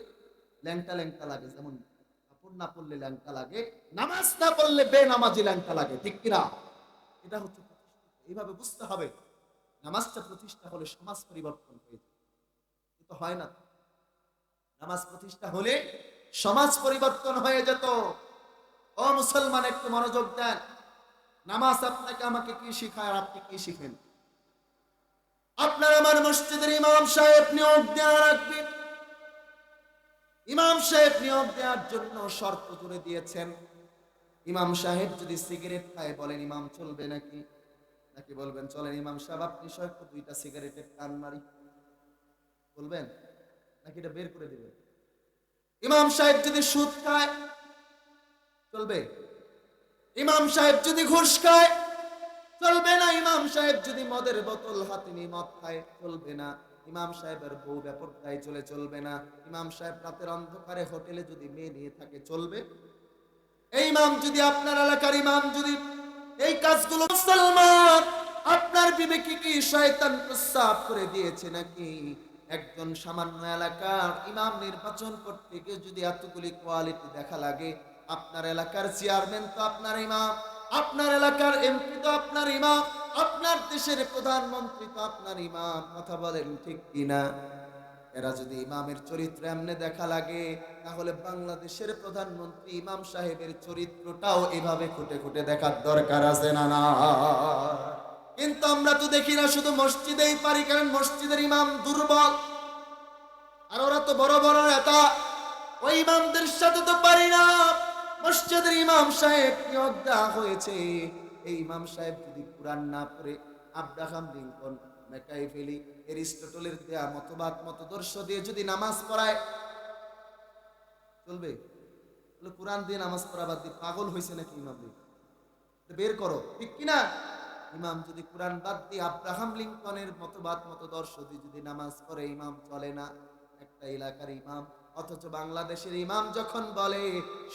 ল্যাংটা ল্যাংটা লাগে, যেমন কাপড় না পড়লে ল্যাংটা লাগে, নামাজ না পড়লে বেনামাজি ল্যাংটা লাগে, ঠিক কিনা? এটা হচ্ছে প্রতিষ্ঠিত। এইভাবে বুঝতে হবে, নামাজটা প্রতিষ্ঠা হলে সমাজ পরিবর্তন হয়ে যায়। তো হয় না। নামাজ প্রতিষ্ঠা হলে সমাজ পরিবর্তন হয়ে যেত। ও মুসলমান, একটু মনোযোগ দেন। নামাজ আপনাকে আমাকে কি শিখায় আর আপনি কি শিখেন? আপনার আমার মসজিদের ইমাম সাহেব নিয়োগ দেওয়া রাখবেন। ইমাম সাহেব নিয়োগ দেওয়ার জন্য শর্ত করে দিয়েছেন, ইমাম সাহেব যদি সিগারেট খায় বলেন ইমাম চলবে নাকি? নাকি বলবেন চলেন ইমাম সাহেব আপনি সহ দুইটা সিগারেটের টান মারি, বলবেন নাকি এটা বের করে দিবেন? ইমাম সাহেব যদি সুদ খায় চলবে? ইমাম সাহেব যদি ঘুষ খায় চলবে না? ইমাম সাহেব যদি মদের বোতল হাতে নিয়ে মদ খায় চলবে না? ইমাম সাহেবের বউ ব্যাপারটাই চলবে না? ইমাম সাহেব রাতের অন্ধকারে হোটেলে যদি মেয়ে নিয়ে থাকে চলবে? এই ইমাম যদি, আপনার এলাকার ইমাম যদি এই কাজগুলো, মুসলমান আপনার বিবেকে কি শয়তান প্রস্রাব করে দিয়েছে নাকি? একজন সামান্য এলাকার ইমাম নির্বাচন করতে গিয়ে যদি এতগুলি কোয়ালিটি দেখা লাগে, আপনার এলাকার চেয়ারম্যান তো আপনার ইমাম, আপনার এলাকার এমপি তো আপনার ইমাম, আপনার দেশের প্রধানমন্ত্রী তো আপনার ইমাম। কথা বলেন ঠিক কিনা? এরা যদি ইমামের চরিত্র এমনি দেখা লাগে, তাহলে বাংলাদেশের প্রধানমন্ত্রী ইমাম সাহেবের চরিত্রটাও এভাবে খুঁটে খুঁটে দেখার দরকার আছে না? না, কিন্তু আমরা তো দেখি না, শুধু মসজিদেই পারি, কারণ মসজিদের ইমাম দুর্বল। আর ওরা তো বড় বড় নেতা, ওই ইমামদের সাথে তো পারি না। মসজিদের ইমাম সাহেব নিয়োগ দেওয়া হয়েছে, এই ইমাম সাহেব যদি কোরআন না পড়ে আব্রাহাম লিঙ্কন, মেকাইভেলি, এরিস্টটলের দেয়া মতবাদ মতদর্শ দিয়ে যদি নামাজ পড়ায় চলবে? কোরআন দিয়ে নামাজ পড়া বাদ দিয়ে পাগল হয়েছে নাকি ইমাম? বের করো, ঠিক কিনা? ইমাম যদি কোরআন বাদ দিয়ে আব্রাহাম লিঙ্কনের মতবাদ মতদর্শ দিয়ে যদি নামাজ পড়ে, ইমাম চলে না। একটা এলাকার ইমাম, অথচ বাংলাদেশের ইমাম যখন বলে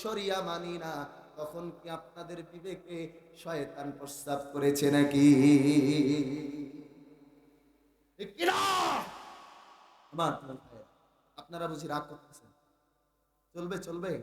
শরিয়া মানি না, তখন কি আপনাদের বিবেকে শয়তান প্রস্রাব করেছে নাকি? ঠিক কিনা? আমার আপনারা বুঝি রাগ করতেছেন? চলবে?